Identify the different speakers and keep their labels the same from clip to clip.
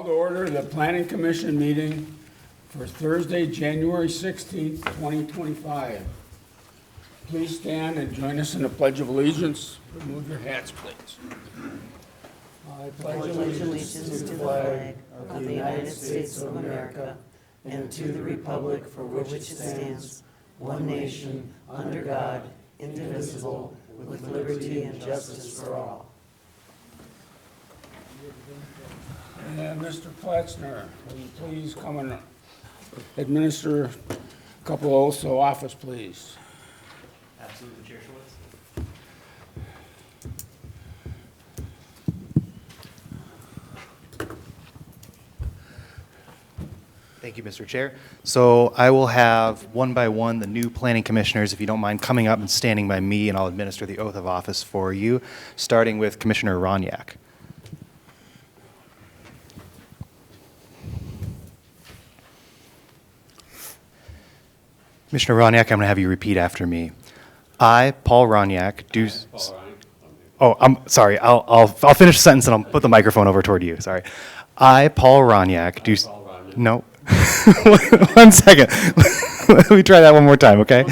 Speaker 1: to order the Planning Commission meeting for Thursday, January 16th, 2025. Please stand and join us in the Pledge of Allegiance. Remove your hats, please. I pledge
Speaker 2: allegiance to the flag of the United States of America and to the republic for which it stands, one nation, under God, indivisible, with liberty and justice for all.
Speaker 1: And Mr. Platzner, will you please come and administer a couple oaths of office, please?
Speaker 3: Absolutely, Chair Schwartz. Thank you, Mr. Chair. So I will have one by one the new planning commissioners, if you don't mind, coming up and standing by me, and I'll administer the oath of office for you, starting with Commissioner Ronyak. Commissioner Ronyak, I'm going to have you repeat after me. I, Paul Ronyak, do... Oh, I'm sorry. I'll finish the sentence and I'll put the microphone over toward you. Sorry. I, Paul Ronyak, do... No. 1 second. Let me try that one more time, okay?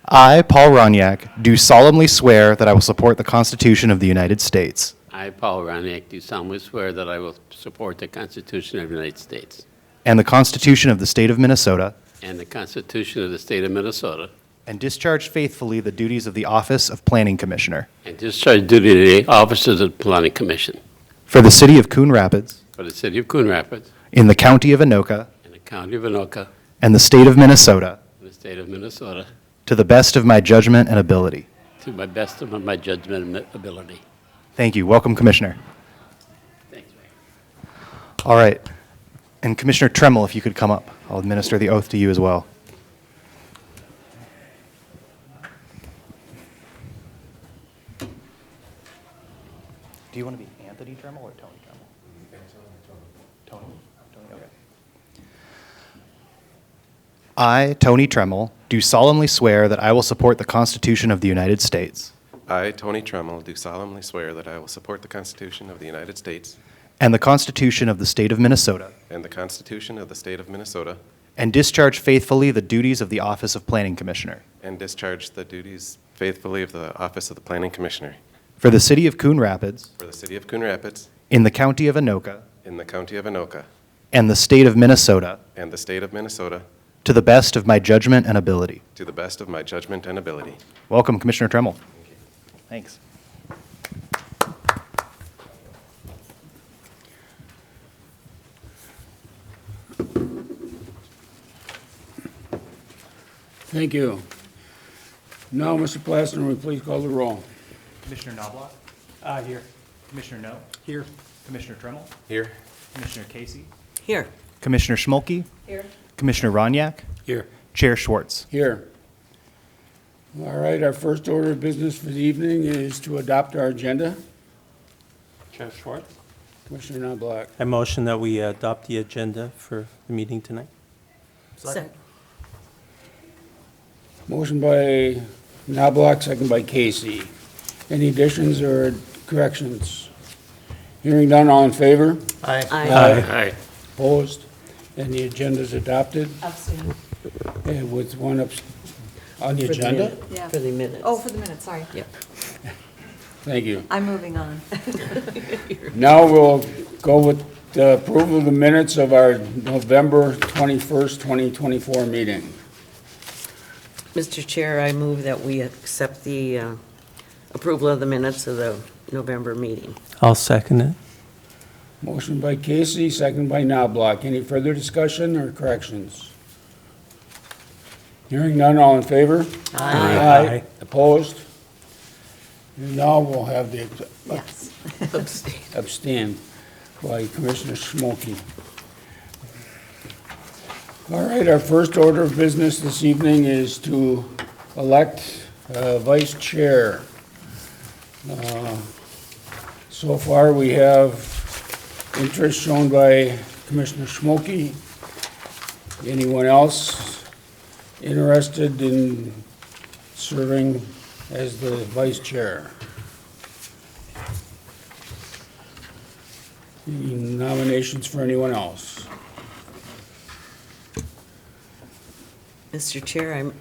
Speaker 3: I, Paul Ronyak, do solemnly swear that I will support the Constitution of the United States.
Speaker 4: I, Paul Ronyak, do solemnly swear that I will support the Constitution of the United States
Speaker 3: And the Constitution of the State of Minnesota.
Speaker 4: and the Constitution of the State of Minnesota,
Speaker 3: And discharge faithfully the duties of the Office of Planning Commissioner.
Speaker 4: and discharge duty to the officers of the Planning Commission
Speaker 3: For the City of Coon Rapids.
Speaker 4: for the City of Coon Rapids
Speaker 3: In the County of Anoka.
Speaker 4: and the County of Anoka
Speaker 3: And the State of Minnesota.
Speaker 4: and the State of Minnesota
Speaker 3: To the best of my judgment and ability.
Speaker 4: to my best of my judgment and ability.
Speaker 3: Thank you. Welcome, Commissioner.
Speaker 4: Thanks, Mayor.
Speaker 3: All right. And Commissioner Treml, if you could come up. I'll administer the oath to you as well. Do you want to be Anthony Treml or Tony Treml? Tony. Tony, okay. I, Tony Treml, do solemnly swear that I will support the Constitution of the United States
Speaker 5: I, Tony Treml, do solemnly swear that I will support the Constitution of the United States
Speaker 3: and the Constitution of the State of Minnesota,
Speaker 5: and the Constitution of the State of Minnesota,
Speaker 3: and discharge faithfully the duties of the Office of Planning Commissioner
Speaker 5: and discharge the duties faithfully of the Office of the Planning Commissioner
Speaker 3: for the City of Coon Rapids,
Speaker 5: for the City of Coon Rapids,
Speaker 3: in the County of Anoka,
Speaker 5: in the County of Anoka,
Speaker 3: and the State of Minnesota,
Speaker 5: and the State of Minnesota,
Speaker 3: to the best of my judgment and ability.
Speaker 5: to the best of my judgment and ability.
Speaker 3: Welcome, Commissioner Treml. Thanks.
Speaker 1: Thank you. Now, Mr. Platzner, will you please call the roll?
Speaker 3: Commissioner Knobloch? Here. Commissioner No?
Speaker 1: Here.
Speaker 3: Commissioner Treml?
Speaker 5: Here.
Speaker 3: Commissioner Casey?
Speaker 2: Here.
Speaker 3: Commissioner Schmolke?
Speaker 2: Here.
Speaker 3: Commissioner Ronyak?
Speaker 1: Here.
Speaker 3: Chair Schwartz?
Speaker 1: Here. All right, our first order of business for the evening is to adopt our agenda.
Speaker 4: Chair Schwartz?
Speaker 1: Commissioner Knobloch.
Speaker 6: I motion that we adopt the agenda for the meeting tonight.
Speaker 2: Second.
Speaker 1: Motion by Knobloch, second by Casey. Any additions or corrections? Hearing none, all in favor?
Speaker 2: Aye.
Speaker 4: Aye.
Speaker 1: Opposed? And the agenda is adopted
Speaker 7: Abstain.
Speaker 1: with one on the
Speaker 2: For the
Speaker 1: agenda?
Speaker 2: minute-
Speaker 7: Yeah.
Speaker 2: For the minutes.
Speaker 7: Oh, for the minute, sorry.
Speaker 2: Yep.
Speaker 1: Thank you.
Speaker 7: I'm moving on.
Speaker 1: Now we'll go with the approval of the minutes of our November 21st, 2024 meeting.
Speaker 2: Mr. Chair, I move that we accept the approval of the minutes of the November meeting.
Speaker 6: I'll second it.
Speaker 1: Motion by Casey, second by Knobloch. Any further discussion or corrections? Hearing none, all in favor?
Speaker 6: Aye.
Speaker 1: Opposed? And now we'll have the
Speaker 7: Yes.
Speaker 1: abstain by Commissioner Schmolke. All right, our first order of business this evening is to elect vice chair. So far, we have interest shown by Commissioner Schmolke. Anyone else interested in serving as the vice chair? Any nominations for anyone else?
Speaker 2: Mr. Chair,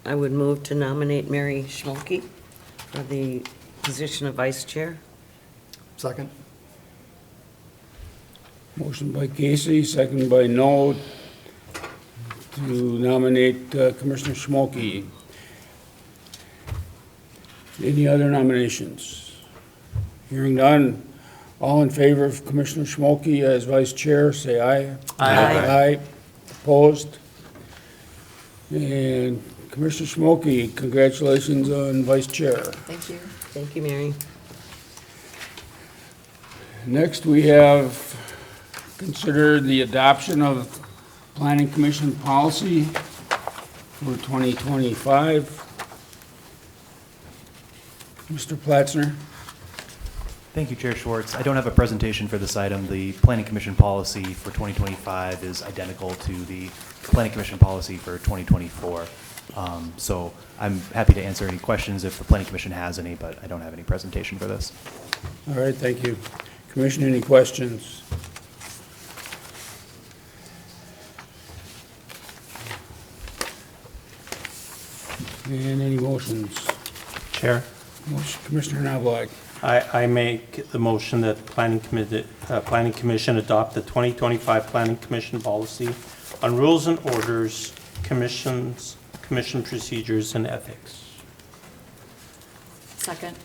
Speaker 2: I would move to nominate Mary Schmolke for the position of vice chair.
Speaker 7: Second.
Speaker 1: Motion by Casey, second by Noel, to nominate Commissioner Schmolke. Any other nominations? Hearing none, all in favor of Commissioner Schmolke as vice chair, say aye.
Speaker 2: Aye.
Speaker 1: Aye. Opposed? And Commissioner Schmolke, congratulations on vice chair.
Speaker 2: Thank you. Thank you, Mary.
Speaker 1: Next, we have considered the adoption of Planning Commission policy for 2025. Mr. Platzner?
Speaker 3: Thank you, Chair Schwartz. I don't have a presentation for this item. The Planning Commission policy for 2025 is identical to the Planning Commission policy for 2024. So I'm happy to answer any questions if the Planning Commission has any, but I don't have any presentation for this.
Speaker 1: All right, thank you. Commission, any questions? And any motions?
Speaker 6: Chair,
Speaker 1: Motion, Commissioner Knobloch.
Speaker 6: I make the motion that Planning Commission adopt the 2025 Planning Commission policy on rules and orders, commission procedures, and ethics.
Speaker 8: Second.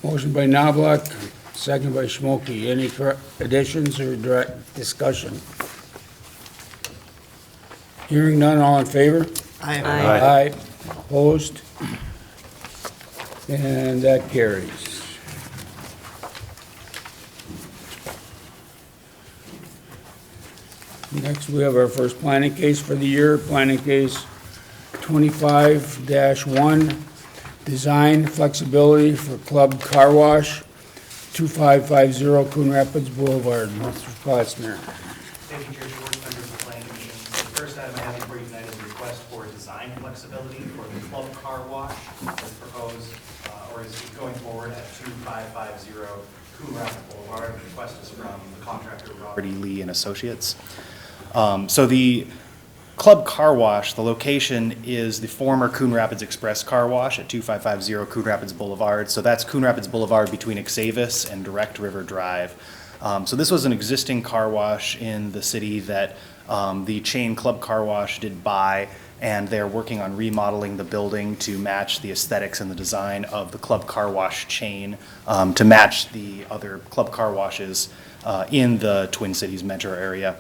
Speaker 1: Motion by Knobloch, second by Schmolke. Any additions or direct discussion? Hearing none, all in favor?
Speaker 2: Aye.
Speaker 1: Aye. Opposed? And that carries. Next, we have our first planning case for the year, planning case 25-1, design flexibility for Club Car Wash, 2550 Coon Rapids Boulevard. Mr. Platzner.
Speaker 3: Thank you, Chair Schwartz, members of the Planning Commission. The first item I have before you tonight is a request for design flexibility for the Club Car Wash as proposed, or is going forward at 2550 Coon Rapids Boulevard. The request is from the contractor Robert E. Lee and Associates. So the Club Car Wash, the location is the former Coon Rapids Express Car Wash at 2550 Coon Rapids Boulevard. So that's Coon Rapids Boulevard between Xavis and Direct River Drive. So this was an existing car wash in the city that the chain Club Car Wash did buy, and they're working on remodeling the building to match the aesthetics and the design of the Club Car Wash chain to match the other Club Car Washes in the Twin Cities metro area.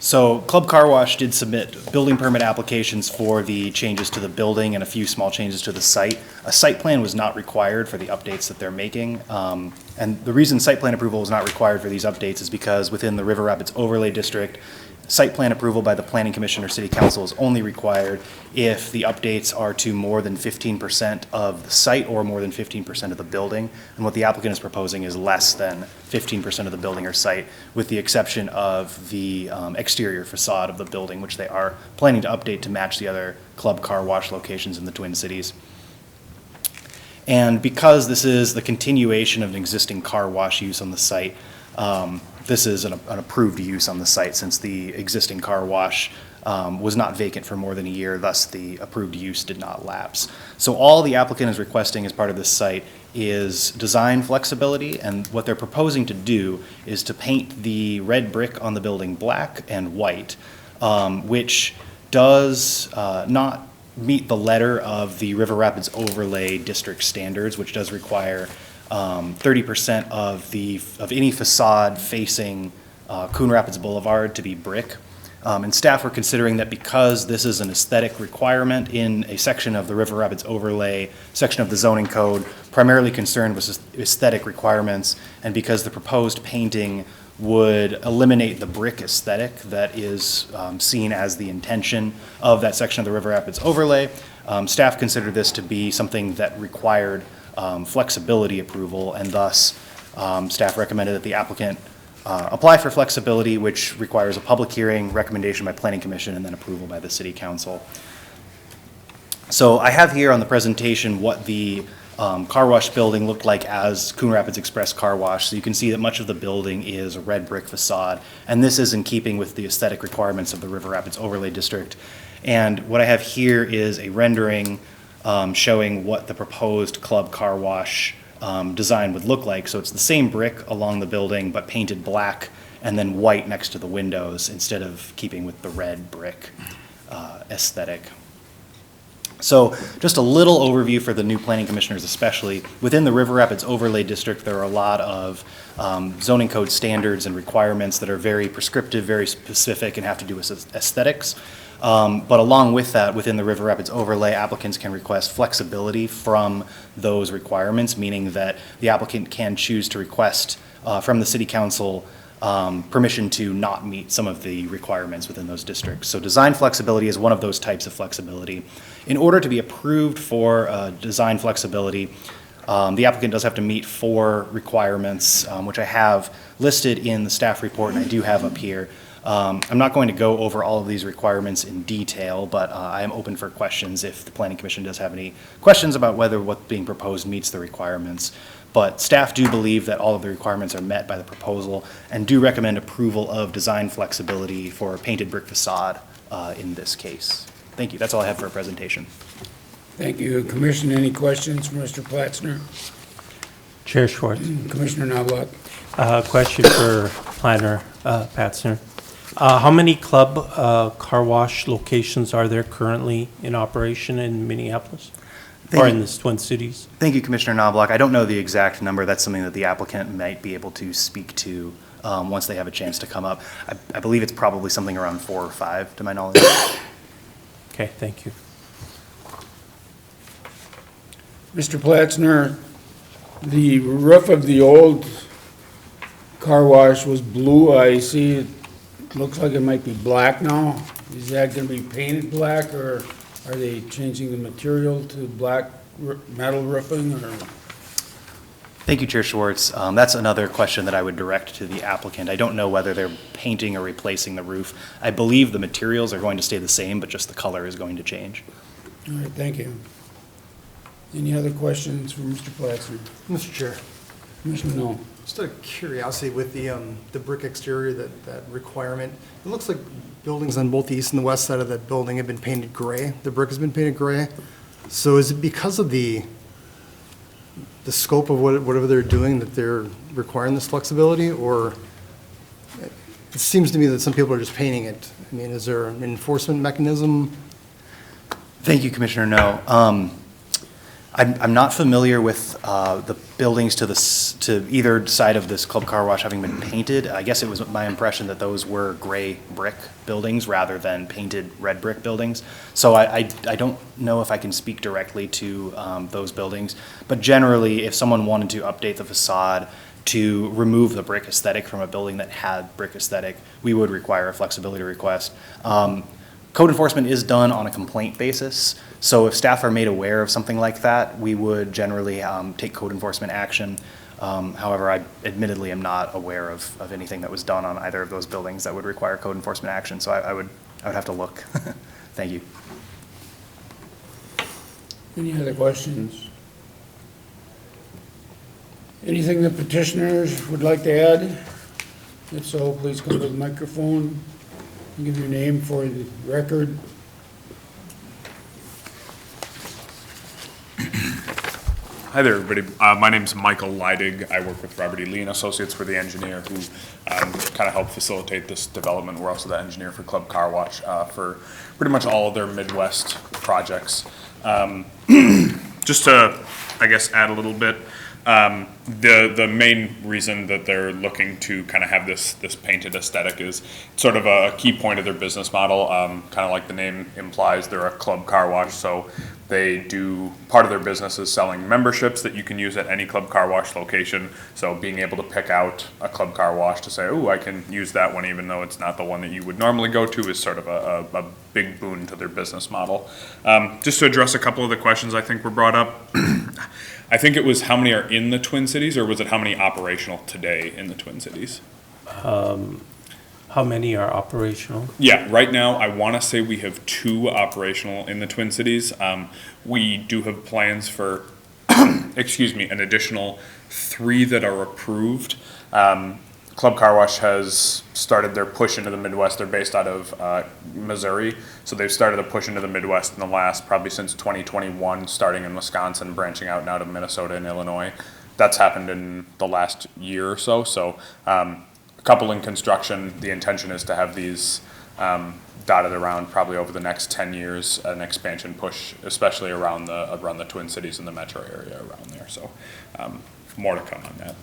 Speaker 3: So Club Car Wash did submit building permit applications for the changes to the building and a few small changes to the site. A site plan was not required for the updates that they're making. And the reason site plan approval was not required for these updates is because within the River Rapids Overlay District, site plan approval by the Planning Commission or City Council is only required if the updates are to more than 15% of the site or more than 15% of the building. And what the applicant is proposing is less than 15% of the building or site, with the exception of the exterior facade of the building, which they are planning to update to match the other Club Car Wash locations in the Twin Cities. And because this is the continuation of an existing car wash use on the site, this is an approved use on the site since the existing car wash was not vacant for more than a year, thus the approved use did not lapse. So all the applicant is requesting as part of this site is design flexibility, and what they're proposing to do is to paint the red brick on the building black and white, which does not meet the letter of the River Rapids Overlay District standards, which does require 30% of any facade facing Coon Rapids Boulevard to be brick. And staff were considering that because this is an aesthetic requirement in a section of the River Rapids Overlay section of the zoning code, primarily concerned with aesthetic requirements, and because the proposed painting would eliminate the brick aesthetic that is seen as the intention of that section of the River Rapids Overlay, staff considered this to be something that required flexibility approval, and thus staff recommended that the applicant apply for flexibility, which requires a public hearing, recommendation by Planning Commission, and then approval by the City Council. So I have here on the presentation what the car wash building looked like as Coon Rapids Express Car Wash. So you can see that much of the building is a red brick facade, and this is in keeping with the aesthetic requirements of the River Rapids Overlay District. And what I have here is a rendering showing what the proposed club car wash design would look like. So it's the same brick along the building, but painted black and then white next to the windows instead of keeping with the red brick aesthetic. So just a little overview for the new planning commissioners especially. Within the River Rapids Overlay District, there are a lot of zoning code standards and requirements that are very prescriptive, very specific, and have to do with aesthetics. But along with that, within the River Rapids Overlay, applicants can request flexibility from those requirements, meaning that the applicant can choose to request from the city council permission to not meet some of the requirements within those districts. So design flexibility is one of those types of flexibility. In order to be approved for design flexibility, the applicant does have to meet 4 requirements, which I have listed in the staff report and I do have up here. I'm not going to go over all of these requirements in detail, but I am open for questions if the Planning Commission does have any questions about whether what's being proposed meets the requirements. But staff do believe that all of the requirements are met by the proposal and do recommend approval of design flexibility for a painted brick facade in this case. Thank you. That's all I have for a presentation.
Speaker 1: Thank you. Commission, any questions for Mr. Platzner?
Speaker 6: Chair Schwartz.
Speaker 1: Commissioner Knobloch?
Speaker 6: Question for Planner Patzner. How many club car wash locations are there currently in operation in Minneapolis? Or in the Twin Cities?
Speaker 3: Thank you, Commissioner Knobloch. I don't know the exact number. That's something that the applicant might be able to speak to once they have a chance to come up. I believe it's probably something around 4 or 5, to my knowledge.
Speaker 6: Okay, thank you.
Speaker 1: Mr. Platzner, the roof of the old car wash was blue. I see it looks like it might be black now. Is that going to be painted black, or are they changing the material to black metal roofing, or?
Speaker 3: Thank you, Chair Schwartz. That's another question that I would direct to the applicant. I don't know whether they're painting or replacing the roof. I believe the materials are going to stay the same, but just the color is going to change.
Speaker 1: All right, thank you. Any other questions for Mr. Platzner?
Speaker 7: Mr. Chair,
Speaker 1: Commissioner No.
Speaker 7: just out of curiosity with the brick exterior, that requirement, it looks like buildings on both the east and the west side of that building have been painted gray. The brick has been painted gray. So is it because of the scope of whatever they're doing that they're requiring this flexibility, or it seems to me that some people are just painting it? I mean, is there an enforcement mechanism?
Speaker 3: Thank you, Commissioner No. I'm not familiar with the buildings to either side of this club car wash having been painted. I guess it was my impression that those were gray brick buildings rather than painted red brick buildings. So I don't know if I can speak directly to those buildings. But generally, if someone wanted to update the facade to remove the brick aesthetic from a building that had brick aesthetic, we would require a flexibility request. Code enforcement is done on a complaint basis, so if staff are made aware of something like that, we would generally take code enforcement action. However, I admittedly am not aware of anything that was done on either of those buildings that would require code enforcement action, so I would have to look. Thank you.
Speaker 1: Any other questions? Anything the petitioners would like to add? If so, please come to the microphone. Give your name for the record.
Speaker 8: Hi there, everybody. My name's Michael Leidig. I work with Robert E. Lee & Associates. We're the engineer who kind of helped facilitate this development. We're also the engineer for Club Car Wash for pretty much all of their Midwest projects. Just to, I guess, add a little bit, the main reason that they're looking to kind of have this painted aesthetic is sort of a key point of their business model. Kind of like the name implies, they're a club car wash, so they do, part of their business is selling memberships that you can use at any club car wash location. So being able to pick out a club car wash to say, oh, I can use that one even though it's not the one that you would normally go to is sort of a big boon to their business model. Just to address a couple of the questions I think were brought up. I think it was how many are in the Twin Cities, or was it how many operational today in the Twin Cities?
Speaker 6: How many are operational?
Speaker 8: Yeah, right now I want to say we have 2 operational in the Twin Cities. We do have plans for excuse me, an additional 3 that are approved. Club Car Wash has started their push into the Midwest. They're based out of Missouri, so they've started a push into the Midwest in the last, probably since 2021, starting in Wisconsin, branching out now to Minnesota and Illinois. That's happened in the last year or so. So a couple in construction. The intention is to have these dotted around probably over the next 10 years, an expansion push, especially around the Twin Cities and the metro area around there. So more to come on that.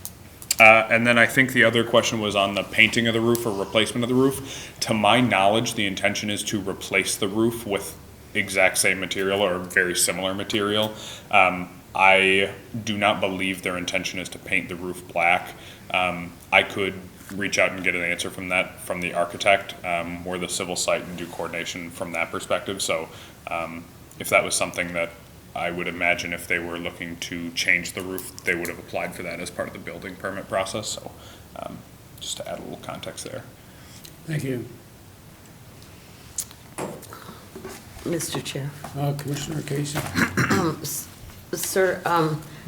Speaker 8: And then I think the other question was on the painting of the roof or replacement of the roof. To my knowledge, the intention is to replace the roof with exact same material or very similar material. I do not believe their intention is to paint the roof black. I could reach out and get an answer from the architect. We're the civil site and do coordination from that perspective. So if that was something that I would imagine if they were looking to change the roof, they would have applied for that as part of the building permit process. So just to add a little context there.
Speaker 1: Thank you.
Speaker 2: Mr. Chair.
Speaker 1: Commissioner Casey?
Speaker 2: Sir,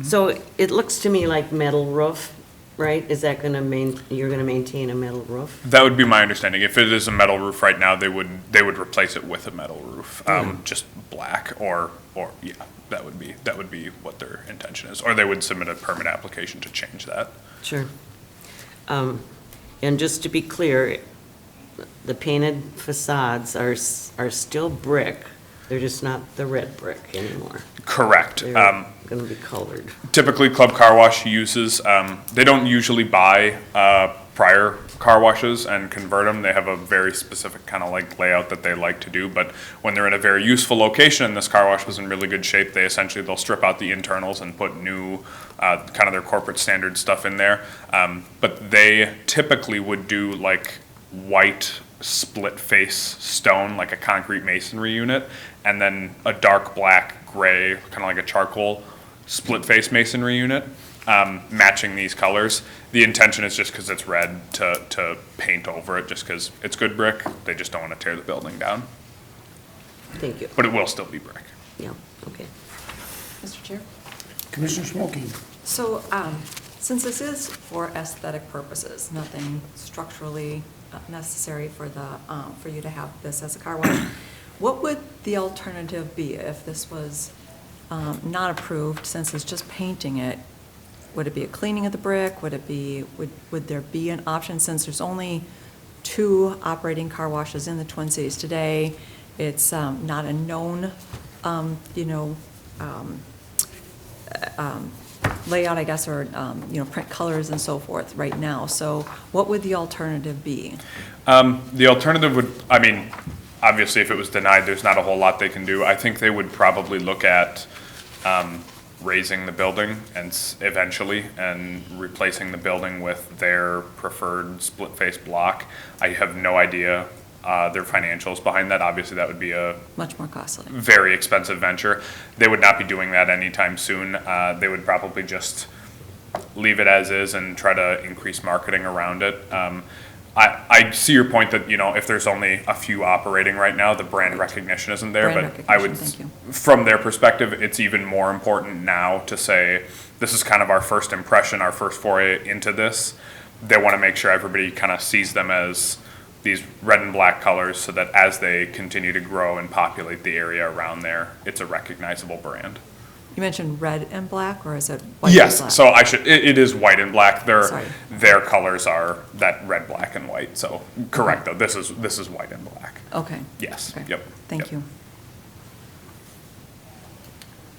Speaker 2: so it looks to me like metal roof, right? Is that going to you're going to maintain a metal roof?
Speaker 8: That would be my understanding. If it is a metal roof right now, they would replace it with a metal roof, just black or yeah, that would be what their intention is. Or they would submit a permit application to change that.
Speaker 2: Sure. And just to be clear, the painted facades are still brick. They're just not the red brick anymore.
Speaker 8: Correct.
Speaker 2: They're going to be colored.
Speaker 8: Typically, Club Car Wash uses, they don't usually buy prior car washes and convert them. They have a very specific kind of like layout that they like to do, but when they're in a very useful location and this car wash was in really good shape, they'll strip out the internals and put new, kind of their corporate standard stuff in there. But they typically would do like white split face stone, like a concrete masonry unit, and then a dark black gray, kind of like a charcoal split face masonry unit, matching these colors. The intention is just because it's red to paint over it, just because it's good brick. They just don't want to tear the building down.
Speaker 2: Thank you.
Speaker 8: But it will still be brick.
Speaker 2: Yeah, okay.
Speaker 9: Mr. Chair?
Speaker 1: Commissioner Smoky?
Speaker 9: So, since this is for aesthetic purposes, nothing structurally necessary for you to have this as a car wash, what would the alternative be if this was not approved, since it's just painting it? Would it be a cleaning of the brick? Would there be an option, since there's only 2 operating car washes in the Twin Cities today? It's not a known, layout, I guess, or, print colors and so forth right now. So what would the alternative be?
Speaker 8: The alternative would, obviously if it was denied, there's not a whole lot they can do. I think they would probably look at raising the building eventually and replacing the building with their preferred split face block. I have no idea their financials behind that. Obviously that would be a
Speaker 9: Much more costly.
Speaker 8: very expensive venture. They would not be doing that anytime soon. They would probably just leave it as is and try to increase marketing around it. I see your point that, if there's only a few operating right now, the brand recognition isn't there.
Speaker 9: Brand
Speaker 8: But I would,
Speaker 9: recognition, thank you.
Speaker 8: from their perspective, it's even more important now to say, this is kind of our first impression, our first foray into this. They want to make sure everybody kind of sees them as these red and black colors, so that as they continue to grow and populate the area around there, it's a recognizable brand.
Speaker 9: You mentioned red and black, or is it white and black?
Speaker 8: Yes, so it is white and black.
Speaker 9: Sorry.
Speaker 8: Their colors are that red, black, and white. So correct though. This is white and black.
Speaker 9: Okay.
Speaker 8: Yes.
Speaker 9: Okay.
Speaker 8: Yep.
Speaker 9: Thank
Speaker 8: Yep.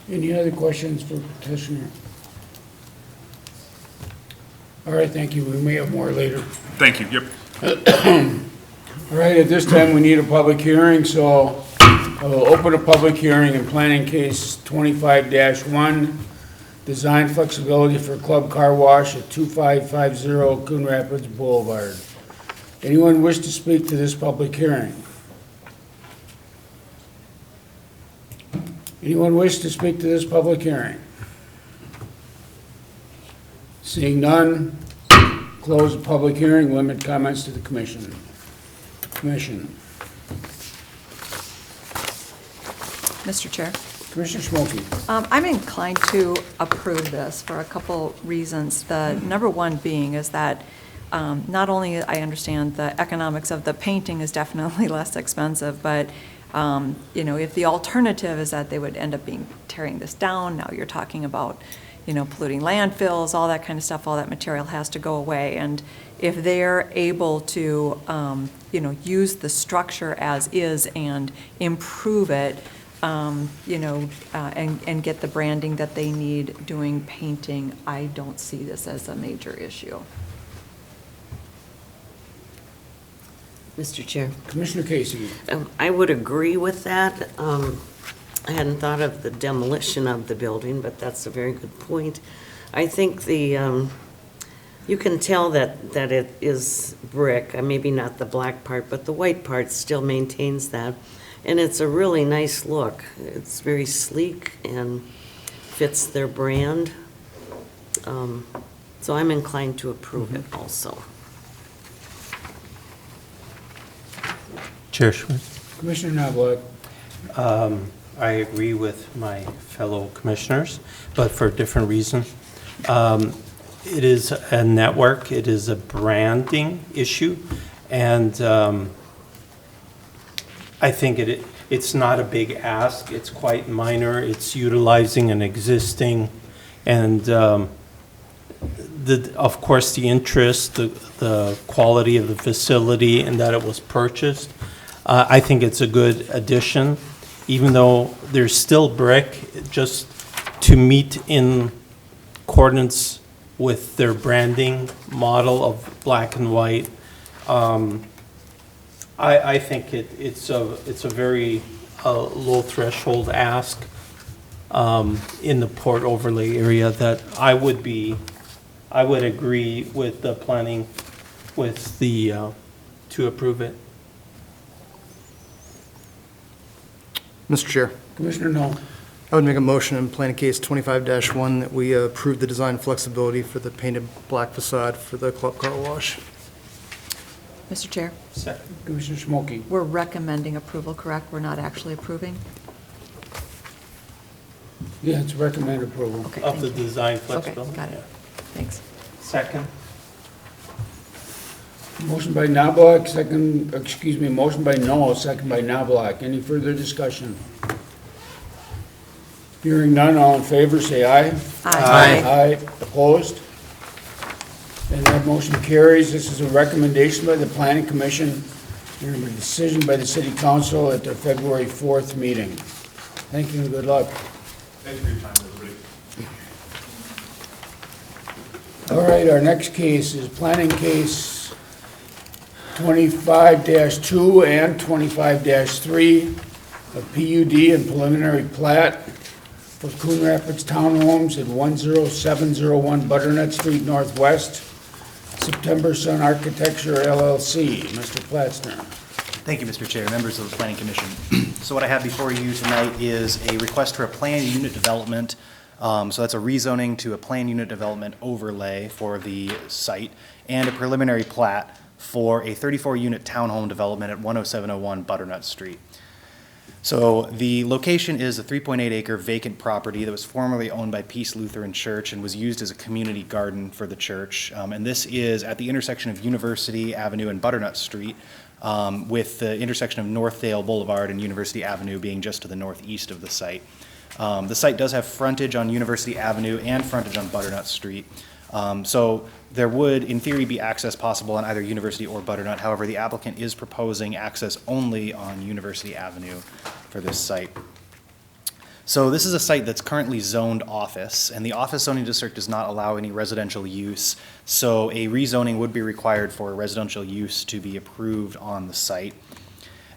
Speaker 9: you.
Speaker 1: Any other questions for petitioner? All right, thank you. We may have more later.
Speaker 8: Thank you. Yep.
Speaker 1: All right, at this time, we need a public hearing, so I will open a public hearing in planning case 25-1, design flexibility for club car wash at 2550 Coon Rapids Boulevard. Anyone wish to speak to this public hearing? Anyone wish to speak to this public hearing? Seeing none, close the public hearing, limit comments to the commission.
Speaker 9: Mr. Chair?
Speaker 1: Commissioner Schmokey.
Speaker 9: I'm inclined to approve this for a couple reasons. The number one being is that not only I understand the economics of the painting is definitely less expensive, but if the alternative is that they would end up tearing this down, now you're talking about, polluting landfills, all that kind of stuff, all that material has to go away. And if they're able to, use the structure as is and improve it, and get the branding that they need doing painting, I don't see this as a major issue.
Speaker 2: Mr. Chair,
Speaker 1: Commissioner Casey.
Speaker 2: I would agree with that. I hadn't thought of the demolition of the building, but that's a very good point. I think you can tell that it is brick, maybe not the black part, but the white part still maintains that. And it's a really nice look. It's very sleek and fits their brand. So I'm inclined to approve it also.
Speaker 6: Chair Schwartz.
Speaker 1: Commissioner Knobloch.
Speaker 6: I agree with my fellow commissioners, but for a different reason. It is a network, it is a branding issue, and I think it's not a big ask, it's quite minor, it's utilizing an existing, and of course the interest, the quality of the facility and that it was purchased. I think it's a good addition, even though there's still brick, just to meet in accordance with their branding model of black and white. I think it's a very low threshold ask in the port overlay area that I would agree with the planning with the to approve it.
Speaker 7: Mr. Chair,
Speaker 1: Commissioner Knoll.
Speaker 7: I would make a motion in planning case 25-1 that we approve the design flexibility for the painted black facade for the club car wash.
Speaker 9: Mr. Chair,
Speaker 6: Second.
Speaker 1: Commissioner Schmokey.
Speaker 9: we're recommending approval, correct? We're not actually approving?
Speaker 1: Yeah, it's recommended approval.
Speaker 9: Okay,
Speaker 6: Of the
Speaker 9: thank you.
Speaker 6: design
Speaker 9: Okay,
Speaker 6: flexibility.
Speaker 9: got it.
Speaker 6: Yeah.
Speaker 9: Thanks.
Speaker 6: Second.
Speaker 1: Motion by Knobloch, motion by Knoll, second by Knobloch. Any further discussion? Hearing none, all in favor, say aye.
Speaker 9: Aye.
Speaker 1: Aye, opposed? And that motion carries. This is a recommendation by the Planning Commission and a decision by the City Council at their February 4th meeting. Thank you and good luck.
Speaker 8: Thanks for your time, everybody.
Speaker 1: All right, our next case is planning case 25-2 and 25-3 of PUD and preliminary plat for Coon Rapids Townhomes at 10701 Butternut Street Northwest, September Sun Architecture LLC. Mr. Platzner.
Speaker 3: Thank you, Mr. Chair, members of the Planning Commission. So what I have before you tonight is a request for a planned unit development. So that's a rezoning to a planned unit development overlay for the site and a preliminary plat for a 34-unit townhome development at 10701 Butternut Street. So the location is a 3.8-acre vacant property that was formerly owned by Peace Lutheran Church and was used as a community garden for the church. And this is at the intersection of University Avenue and Butternut Street, with the intersection of Northdale Boulevard and University Avenue being just to the northeast of the site. The site does have frontage on University Avenue and frontage on Butternut Street. So there would, in theory, be access possible on either University or Butternut. However, the applicant is proposing access only on University Avenue for this site. So this is a site that's currently zoned office, and the office zoning district does not allow any residential use. So a rezoning would be required for residential use to be approved on the site.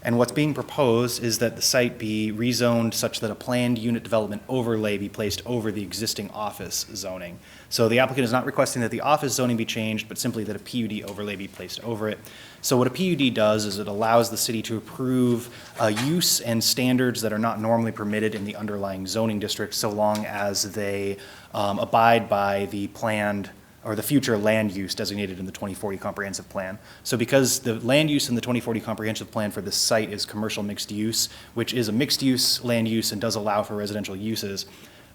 Speaker 3: And what's being proposed is that the site be rezoned such that a planned unit development overlay be placed over the existing office zoning. So the applicant is not requesting that the office zoning be changed, but simply that a PUD overlay be placed over it. So what a PUD does is it allows the city to approve use and standards that are not normally permitted in the underlying zoning district, so long as they abide by the planned or the future land use designated in the 2040 comprehensive plan. So because the land use in the 2040 comprehensive plan for this site is commercial mixed use, which is a mixed use land use and does allow for residential uses,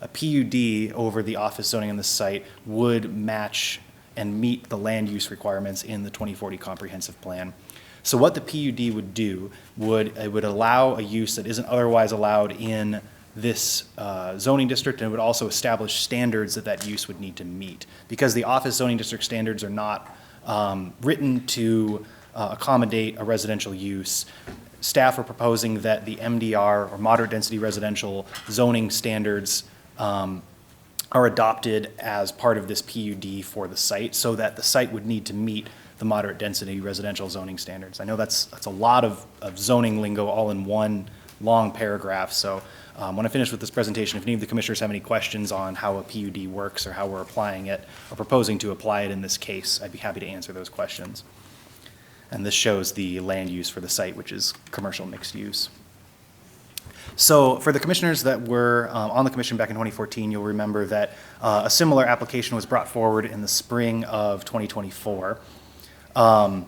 Speaker 3: a PUD over the office zoning on this site would match and meet the land use requirements in the 2040 comprehensive plan. So what the PUD would do it would allow a use that isn't otherwise allowed in this zoning district, and it would also establish standards that that use would need to meet. Because the office zoning district standards are not written to accommodate a residential use, staff are proposing that the MDR, or moderate density residential zoning standards, are adopted as part of this PUD for the site, so that the site would need to meet the moderate density residential zoning standards. I know that's a lot of zoning lingo all in one long paragraph, so when I finish with this presentation, if any of the commissioners have any questions on how a PUD works or how we're applying it or proposing to apply it in this case, I'd be happy to answer those questions. And this shows the land use for the site, which is commercial mixed use. So for the commissioners that were on the commission back in 2014, you'll remember that a similar application was brought forward in the spring of 2024. The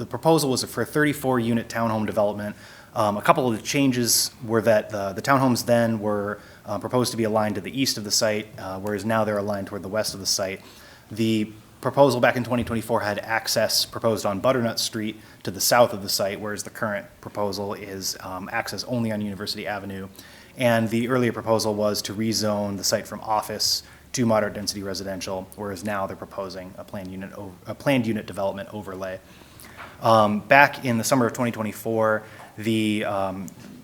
Speaker 3: proposal was for a 34-unit townhome development. A couple of the changes were that the townhomes then were proposed to be aligned to the east of the site, whereas now they're aligned toward the west of the site. The proposal back in 2024 had access proposed on Butternut Street to the south of the site, whereas the current proposal is access only on University Avenue. And the earlier proposal was to rezone the site from office to moderate density residential, whereas now they're proposing a planned unit development overlay. Back in the summer of 2024, the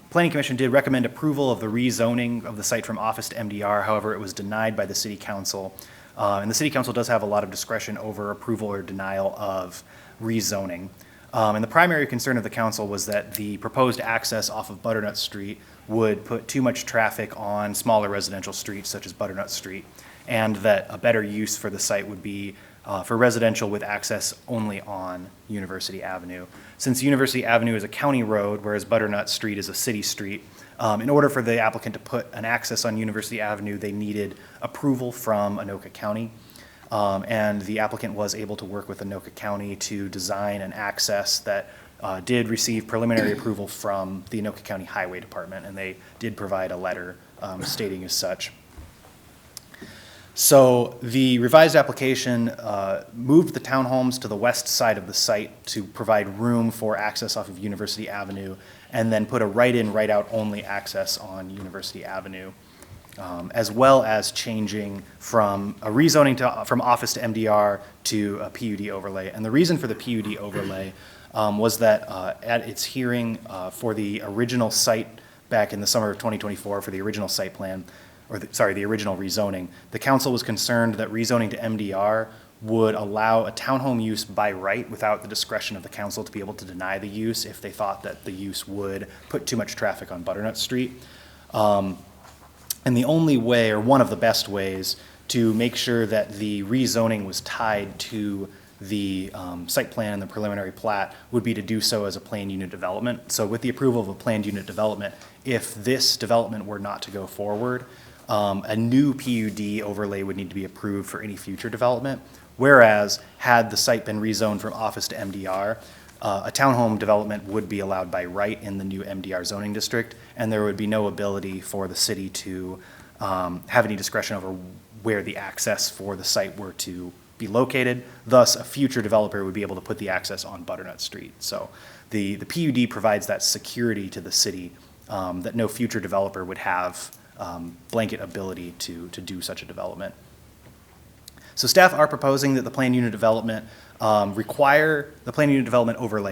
Speaker 3: Planning Commission did recommend approval of the rezoning of the site from office to MDR. However, it was denied by the City Council. And the City Council does have a lot of discretion over approval or denial of rezoning. And the primary concern of the council was that the proposed access off of Butternut Street would put too much traffic on smaller residential streets such as Butternut Street, and that a better use for the site would be for residential with access only on University Avenue. Since University Avenue is a county road, whereas Butternut Street is a city street, in order for the applicant to put an access on University Avenue, they needed approval from Anoka County. And the applicant was able to work with Anoka County to design an access that did receive preliminary approval from the Anoka County Highway Department, and they did provide a letter stating as such. So the revised application moved the townhomes to the west side of the site to provide room for access off of University Avenue, and then put a right-in, right-out only access on University Avenue, as well as changing from a rezoning from office to MDR to a PUD overlay. And the reason for the PUD overlay was that at its hearing for the original site back in the summer of 2024 for the original site plan, the original rezoning, the council was concerned that rezoning to MDR would allow a townhome use by right without the discretion of the council to be able to deny the use if they thought that the use would put too much traffic on Butternut Street. And the only way, or one of the best ways, to make sure that the rezoning was tied to the site plan and the preliminary plat would be to do so as a planned unit development. So with the approval of a planned unit development, if this development were not to go forward, a new PUD overlay would need to be approved for any future development. Whereas, had the site been rezoned from office to MDR, a townhome development would be allowed by right in the new MDR zoning district, and there would be no ability for the city to have any discretion over where the access for the site were to be located. Thus, a future developer would be able to put the access on Butternut Street. So the PUD provides that security to the city that no future developer would have blanket ability to do such a development. So staff are proposing that the planned unit development overlay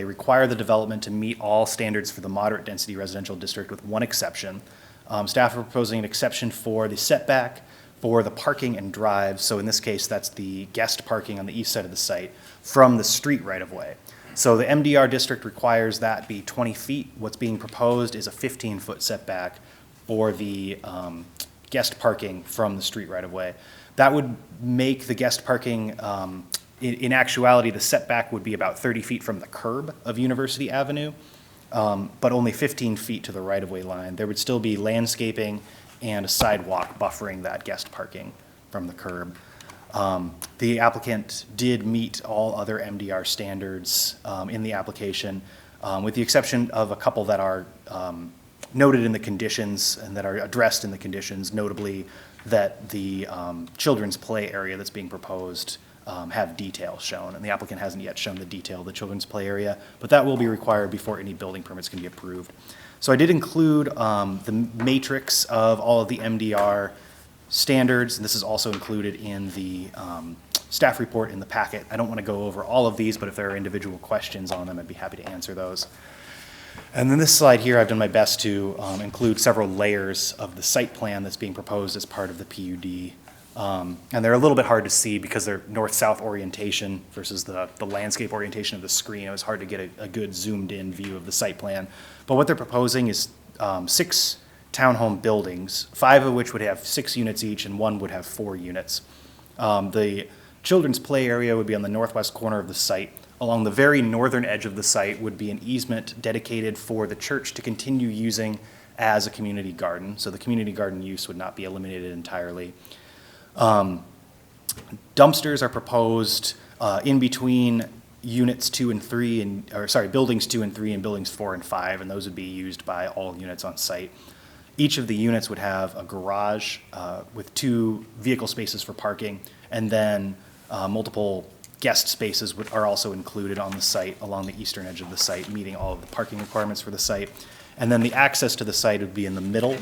Speaker 3: require the development to meet all standards for the moderate density residential district with one exception. Staff are proposing an exception for the setback for the parking and drive. So in this case, that's the guest parking on the east side of the site from the street right of way. So the MDR district requires that be 20 feet. What's being proposed is a 15-foot setback for the guest parking from the street right of way. That would make the guest parking, in actuality, the setback would be about 30 feet from the curb of University Avenue, but only 15 feet to the right-of-way line. There would still be landscaping and a sidewalk buffering that guest parking from the curb. The applicant did meet all other MDR standards in the application, with the exception of a couple that are noted in the conditions and that are addressed in the conditions, notably that the children's play area that's being proposed have details shown, and the applicant hasn't yet shown the detail of the children's play area, but that will be required before any building permits can be approved. So I did include the matrix of all of the MDR standards, and this is also included in the staff report in the packet. I don't want to go over all of these, but if there are individual questions on them, I'd be happy to answer those. And then this slide here, I've done my best to include several layers of the site plan that's being proposed as part of the PUD. And they're a little bit hard to see because they're north-south orientation versus the landscape orientation of the screen. It was hard to get a good zoomed-in view of the site plan. But what they're proposing is 6 townhome buildings, 5 of which would have 6 units each, and 1 would have 4 units. The children's play area would be on the northwest corner of the site. Along the very northern edge of the site would be an easement dedicated for the church to continue using as a community garden. So the community garden use would not be eliminated entirely. Dumpsters are proposed in between units 2 and 3, buildings 2 and 3 and buildings 4 and 5, and those would be used by all units on site. Each of the units would have a garage with 2 vehicle spaces for parking, and then multiple guest spaces are also included on the site along the eastern edge of the site, meeting all of the parking requirements for the site. And then the access to the site would be in the middle,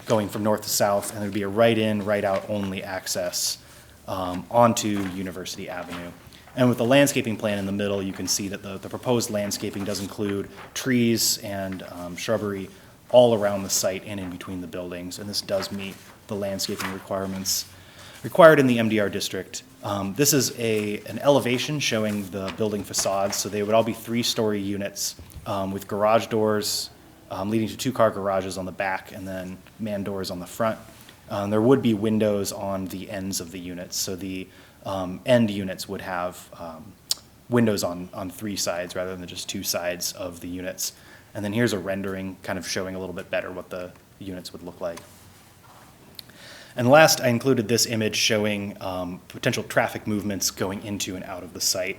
Speaker 3: going from north to south, and there'd be a right-in, right-out only access onto University Avenue. And with the landscaping plan in the middle, you can see that the proposed landscaping does include trees and shrubbery all around the site and in between the buildings, and this does meet the landscaping requirements required in the MDR district. This is an elevation showing the building facades, so they would all be 3-story units with garage doors leading to 2-car garages on the back and then man doors on the front. There would be windows on the ends of the units, so the end units would have windows on 3 sides rather than just 2 sides of the units. And then here's a rendering kind of showing a little bit better what the units would look like. And last, I included this image showing potential traffic movements going into and out of the site.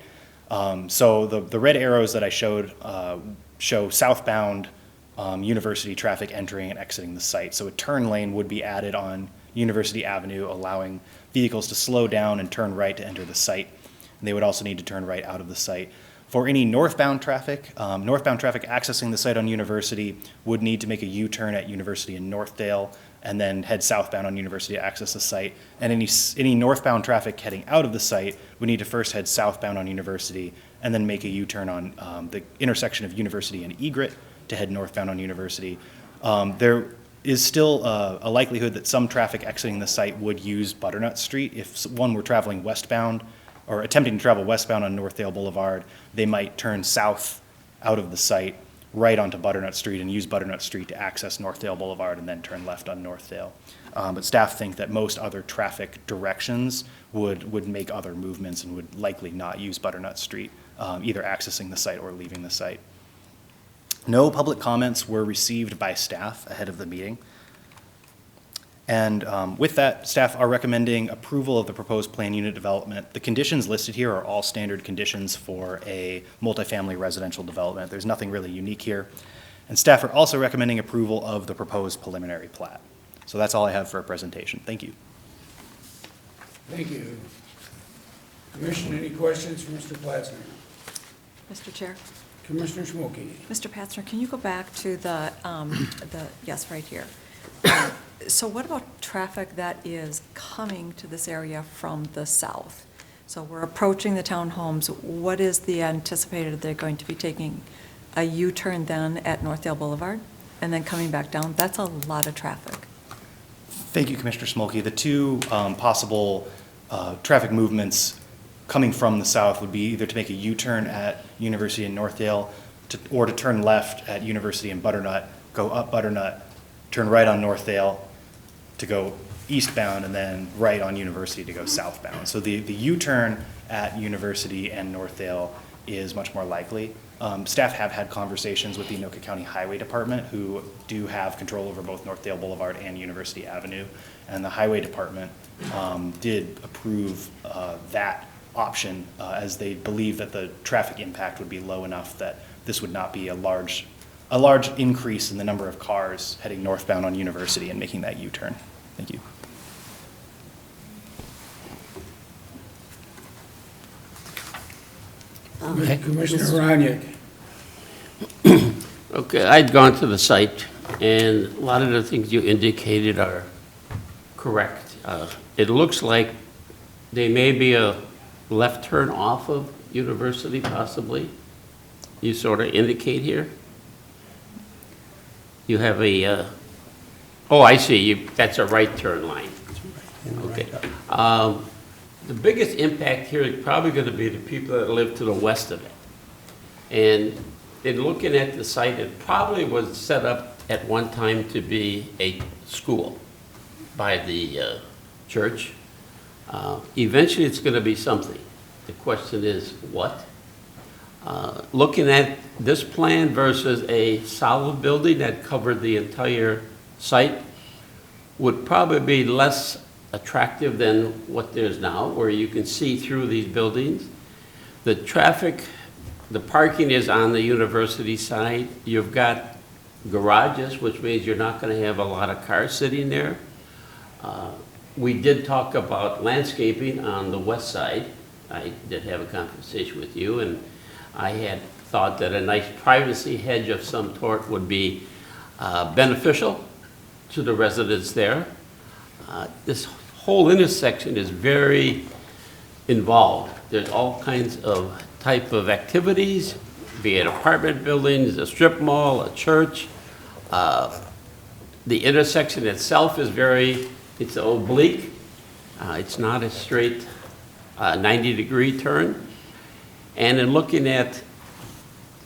Speaker 3: So the red arrows that I showed show southbound University traffic entering and exiting the site. So a turn lane would be added on University Avenue, allowing vehicles to slow down and turn right to enter the site. And they would also need to turn right out of the site. For any northbound traffic accessing the site on University would need to make a U-turn at University in Northdale and then head southbound on University to access the site. And any northbound traffic heading out of the site would need to first head southbound on University and then make a U-turn on the intersection of University and Egret to head northbound on University. There is still a likelihood that some traffic exiting the site would use Butternut Street. If one were traveling westbound or attempting to travel westbound on Northdale Boulevard, they might turn south out of the site right onto Butternut Street and use Butternut Street to access Northdale Boulevard and then turn left on Northdale. But staff think that most other traffic directions would make other movements and would likely not use Butternut Street, either accessing the site or leaving the site. No public comments were received by staff ahead of the meeting. And with that, staff are recommending approval of the proposed plan unit development. The conditions listed here are all standard conditions for a multifamily residential development. There's nothing really unique here. And staff are also recommending approval of the proposed preliminary plat. So that's all I have for a presentation. Thank you.
Speaker 1: Thank you. Commission, any questions for Mr. Platzner?
Speaker 9: Mr. Chair?
Speaker 1: Commissioner Schmolke?
Speaker 9: Mr. Patzner, can you go back to the yes, right here. So what about traffic that is coming to this area from the south? So we're approaching the townhomes. What is the anticipated they're going to be taking a U-turn then at Northdale Boulevard and then coming back down? That's a lot of traffic.
Speaker 3: Thank you, Commissioner Smolke. The two possible traffic movements coming from the south would be either to make a U-turn at University in Northdale or to turn left at University in Butternut, go up Butternut, turn right on Northdale to go eastbound, and then right on University to go southbound. So the U-turn at University and Northdale is much more likely. Staff have had conversations with the Anoka County Highway Department, who do have control over both Northdale Boulevard and University Avenue. And the Highway Department did approve that option as they believe that the traffic impact would be low enough that this would not be a large increase in the number of cars heading northbound on University and making that U-turn. Thank you.
Speaker 1: Commissioner Ronyak.
Speaker 4: Okay, I'd gone to the site, and a lot of the things you indicated are correct. It looks like there may be a left turn off of University possibly. You sort of indicate here. You have a, oh, I see, that's a right turn line. Okay. The biggest impact here is probably going to be the people that live to the west of it. And in looking at the site, it probably was set up at one time to be a school by the church. Eventually, it's going to be something. The question is what? Looking at this plan versus a solid building that covered the entire site would probably be less attractive than what there's now, where you can see through these buildings. The traffic, the parking is on the university side. You've got garages, which means you're not going to have a lot of cars sitting there. We did talk about landscaping on the west side. I did have a conversation with you, and I had thought that a nice privacy hedge of some sort would be beneficial to the residents there. This whole intersection is very involved. There's all kinds of type of activities, be it apartment buildings, a strip mall, a church. The intersection itself is it's oblique. It's not a straight 90-degree turn. And in looking at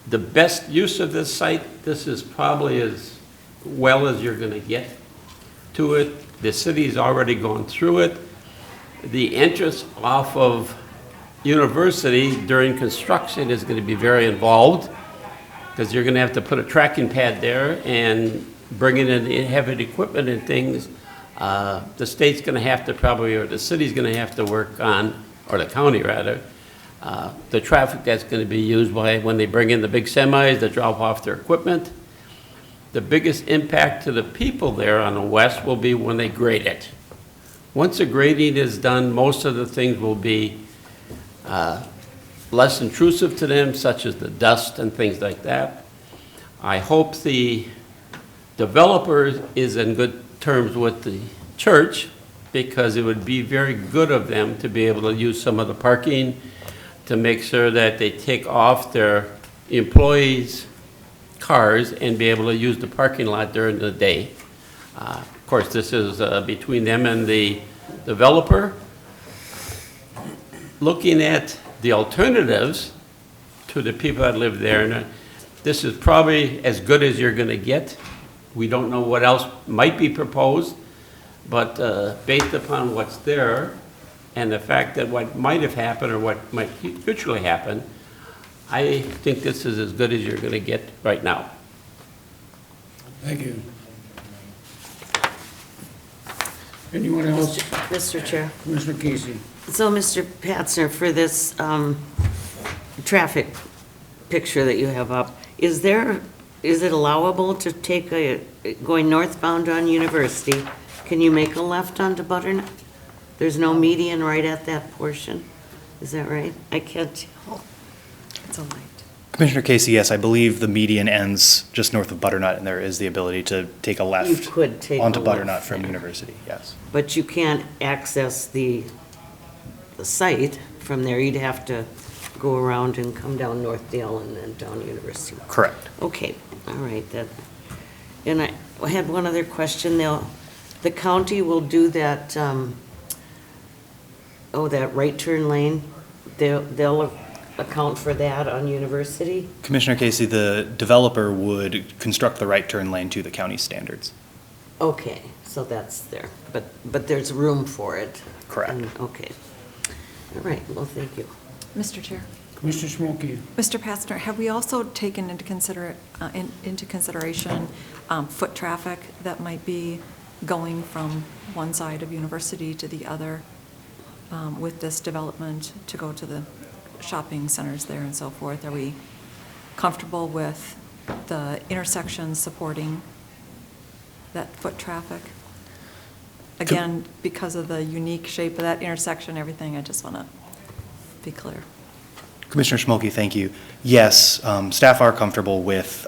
Speaker 4: the best use of this site, this is probably as well as you're going to get to it. The city's already gone through it. The entrance off of University during construction is going to be very involved because you're going to have to put a tracking pad there and bringing in heavy equipment and things. The state's going to have to probably, or the city's going to have to work on, or the county rather, the traffic that's going to be used by when they bring in the big semis that drop off their equipment. The biggest impact to the people there on the west will be when they grade it. Once the grading is done, most of the things will be less intrusive to them, such as the dust and things like that. I hope the developer is in good terms with the church, because it would be very good of them to be able to use some of the parking to make sure that they take off their employees' cars and be able to use the parking lot during the day. Of course, this is between them and the developer. Looking at the alternatives to the people that live there, and this is probably as good as you're going to get. We don't know what else might be proposed, but based upon what's there and the fact that what might have happened or what might futurely happen, I think this is as good as you're going to get right now.
Speaker 1: Thank you. Anyone else?
Speaker 2: Mr. Chair.
Speaker 1: Commissioner Casey.
Speaker 2: So, Mr. Patzner, for this traffic picture that you have up, is it allowable to take going northbound on University, can you make a left onto Butternut? There's no median right at that portion, is that right? I can't tell.
Speaker 9: It's a light.
Speaker 3: Commissioner Casey, yes, I believe the median ends just north of Butternut, and there is the ability to take a left
Speaker 2: You could take
Speaker 3: onto
Speaker 2: a
Speaker 3: Butternut
Speaker 2: left
Speaker 3: from
Speaker 2: there.
Speaker 3: University, yes.
Speaker 2: But you can't access the site from there, you'd have to go around and come down Northdale and then down University.
Speaker 3: Correct.
Speaker 2: Okay, all right, and I had one other question, the county will do that, that right turn lane, they'll account for that on University?
Speaker 3: Commissioner Casey, the developer would construct the right turn lane to the county standards.
Speaker 2: Okay, so that's there, but there's room for it?
Speaker 3: Correct.
Speaker 2: Okay, all right, well, thank you.
Speaker 9: Mr. Chair,
Speaker 1: Commissioner Schmolke.
Speaker 9: Mr. Pastner, have we also taken into consideration foot traffic that might be going from one side of University to the other with this development to go to the shopping centers there and so forth? Are we comfortable with the intersection supporting that foot traffic? Again, because of the unique shape of that intersection, everything, I just want to be clear.
Speaker 3: Commissioner Schmolke, thank you. Yes, staff are comfortable with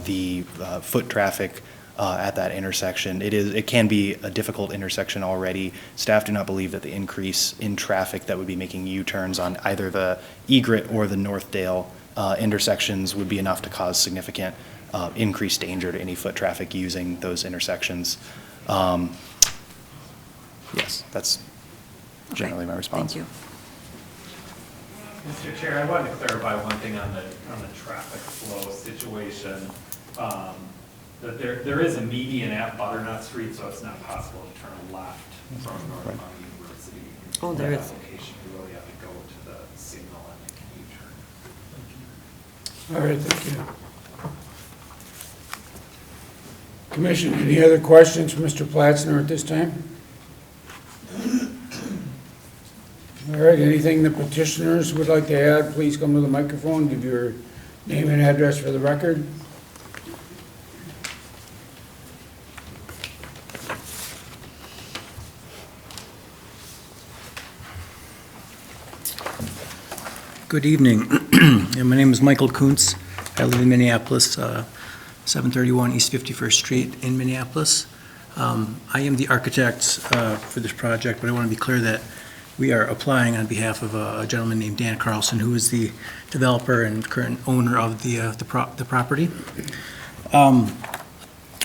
Speaker 3: the foot traffic at that intersection. It can be a difficult intersection already. Staff do not believe that the increase in traffic that would be making U-turns on either the Egret or the Northdale intersections would be enough to cause significant increased danger to any foot traffic using those intersections. Yes, that's generally my response.
Speaker 9: Thank you.
Speaker 10: Mr. Chair, I wanted to clarify one thing on the traffic flow situation. That there is a median at Butternut Street, so it's not possible to turn left from North County University.
Speaker 2: Oh, there is.
Speaker 10: That location, you really have to go to the signal and make a U-turn.
Speaker 1: All right, thank you. Commission, any other questions for Mr. Platzner at this time? All right, anything the petitioners would like to add, please come to the microphone, give your name and address for the record.
Speaker 11: Good evening. My name is Michael Kuntz. I live in Minneapolis, 731 East 51st Street in Minneapolis. I am the architect for this project, but I want to be clear that we are applying on behalf of a gentleman named Dan Carlson, who is the developer and current owner of the property.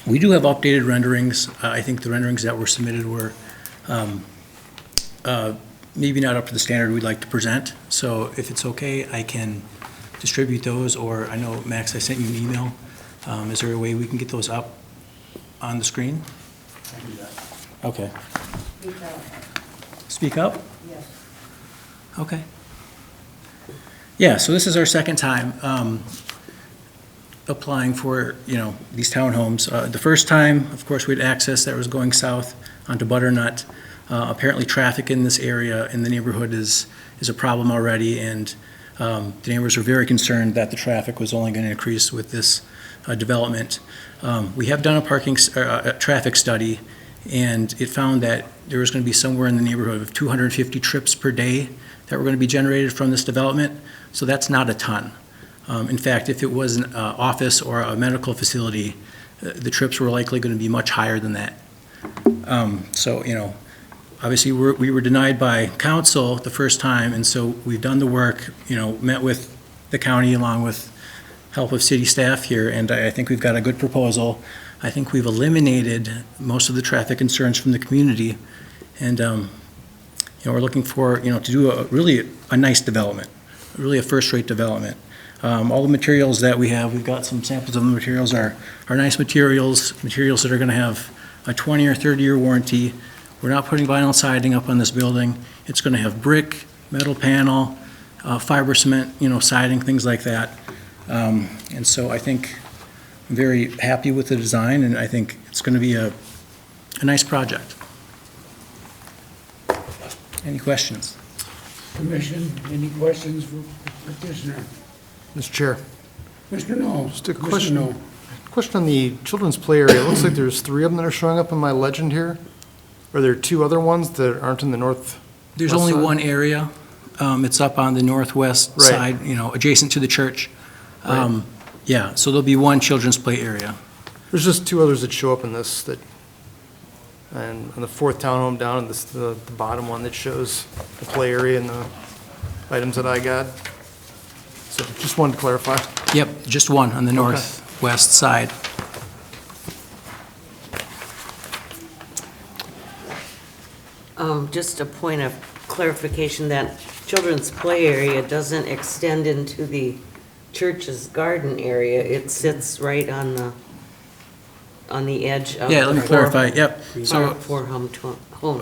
Speaker 11: We do have updated renderings. I think the renderings that were submitted were maybe not up to the standard we'd like to present. So if it's okay, I can distribute those, or I know, Max, I sent you an email. Is there a way we can get those up on the screen?
Speaker 1: I can do that.
Speaker 11: Okay. Speak up?
Speaker 2: Yes.
Speaker 11: Okay. Yeah, so this is our second time applying for, these townhomes. The first time, of course, we had access that was going south onto Butternut. Apparently traffic in this area, in the neighborhood, is a problem already, and the neighbors are very concerned that the traffic was only going to increase with this development. We have done a traffic study, and it found that there was going to be somewhere in the neighborhood of 250 trips per day that were going to be generated from this development, so that's not a ton. In fact, if it was an office or a medical facility, the trips were likely going to be much higher than that. Obviously, we were denied by council the first time, and so we've done the work, met with the county along with help of city staff here, and I think we've got a good proposal. I think we've eliminated most of the traffic concerns from the community, and we're looking for, to do really a nice development, really a first-rate development. All the materials that we have, we've got some samples of the materials, are nice materials that are going to have a 20 or 30-year warranty. We're not putting vinyl siding up on this building. It's going to have brick, metal panel, fiber cement, siding, things like that. And so I think I'm very happy with the design, and I think it's going to be a nice project. Any questions?
Speaker 1: Commission, any questions for petitioner?
Speaker 7: Mr. Chair,
Speaker 1: Mr. No.
Speaker 7: just a
Speaker 1: Commissioner
Speaker 7: question.
Speaker 1: No.
Speaker 7: Question on the children's play area. It looks like there's 3 of them that are showing up in my legend here. Are there 2 other ones that aren't in the north?
Speaker 11: There's
Speaker 7: west
Speaker 11: only
Speaker 7: side?
Speaker 11: one area. It's up on the northwest
Speaker 7: Right.
Speaker 11: side, adjacent to the church.
Speaker 7: Right.
Speaker 11: Yeah, so there'll be one children's play area.
Speaker 7: There's just 2 others that show up in this, and on the 4th townhome down, and the bottom one that shows the play area and the items that I got. So just wanted to clarify.
Speaker 11: Yep, just one on the northwest side.
Speaker 2: Just a point of clarification, that children's play area doesn't extend into the church's garden area. It sits right on the edge of.
Speaker 11: Yeah, let me clarify, yep. So
Speaker 2: For home.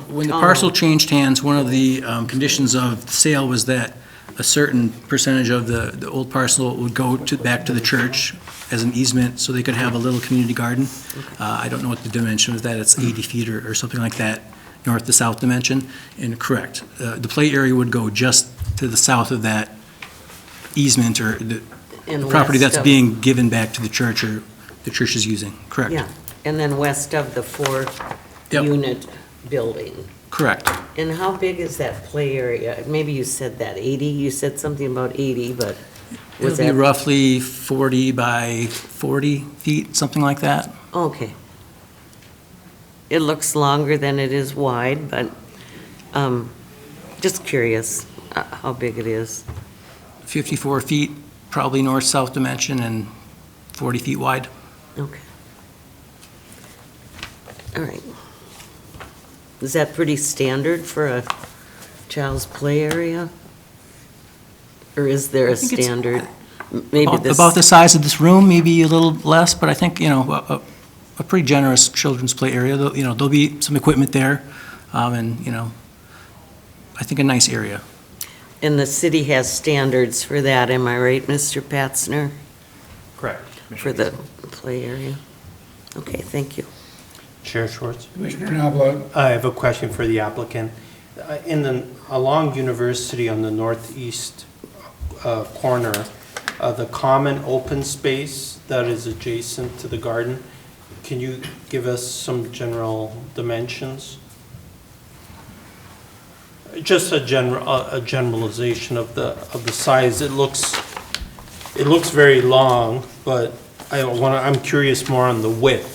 Speaker 11: when the parcel changed hands, one of the conditions of the sale was that a certain percentage of the old parcel would go back to the church as an easement, so they could have a little community garden. I don't know what the dimension of that, it's 80 feet or something like that, north to south dimension. And correct, the play area would go just to the south of that easement or the
Speaker 2: And
Speaker 11: property
Speaker 2: west
Speaker 11: that's
Speaker 2: of-
Speaker 11: being given back to the church or the church is using, correct?
Speaker 2: Yeah, and then west of the
Speaker 11: Yep.
Speaker 2: 4-unit building.
Speaker 11: Correct.
Speaker 2: And how big is that play area? Maybe you said that, 80? You said something about 80, but
Speaker 11: It'll
Speaker 2: was
Speaker 11: be
Speaker 2: that?
Speaker 11: roughly 40 by 40 feet, something like that.
Speaker 2: Okay. It looks longer than it is wide, but just curious how big it is.
Speaker 11: 54 feet, probably north-south dimension, and 40 feet wide.
Speaker 2: Okay. All right. Is that pretty standard for a child's play area? Or is there a
Speaker 11: think it's
Speaker 2: standard? Maybe this.
Speaker 11: About the size of this room, maybe a little less, but I think, a pretty generous children's play area. There'll be some equipment there, and, I think a nice area.
Speaker 2: And the city has standards for that, am I right, Mr. Patzner?
Speaker 6: Correct.
Speaker 2: For the play area? Okay, thank you.
Speaker 6: Chair Schwartz?
Speaker 1: Commissioner Knobloch?
Speaker 6: I have a question for the applicant. Along University on the northeast corner, the common open space that is adjacent to the garden, can you give us some general dimensions? Just a generalization of the size. It looks very long, but I'm curious more on the width.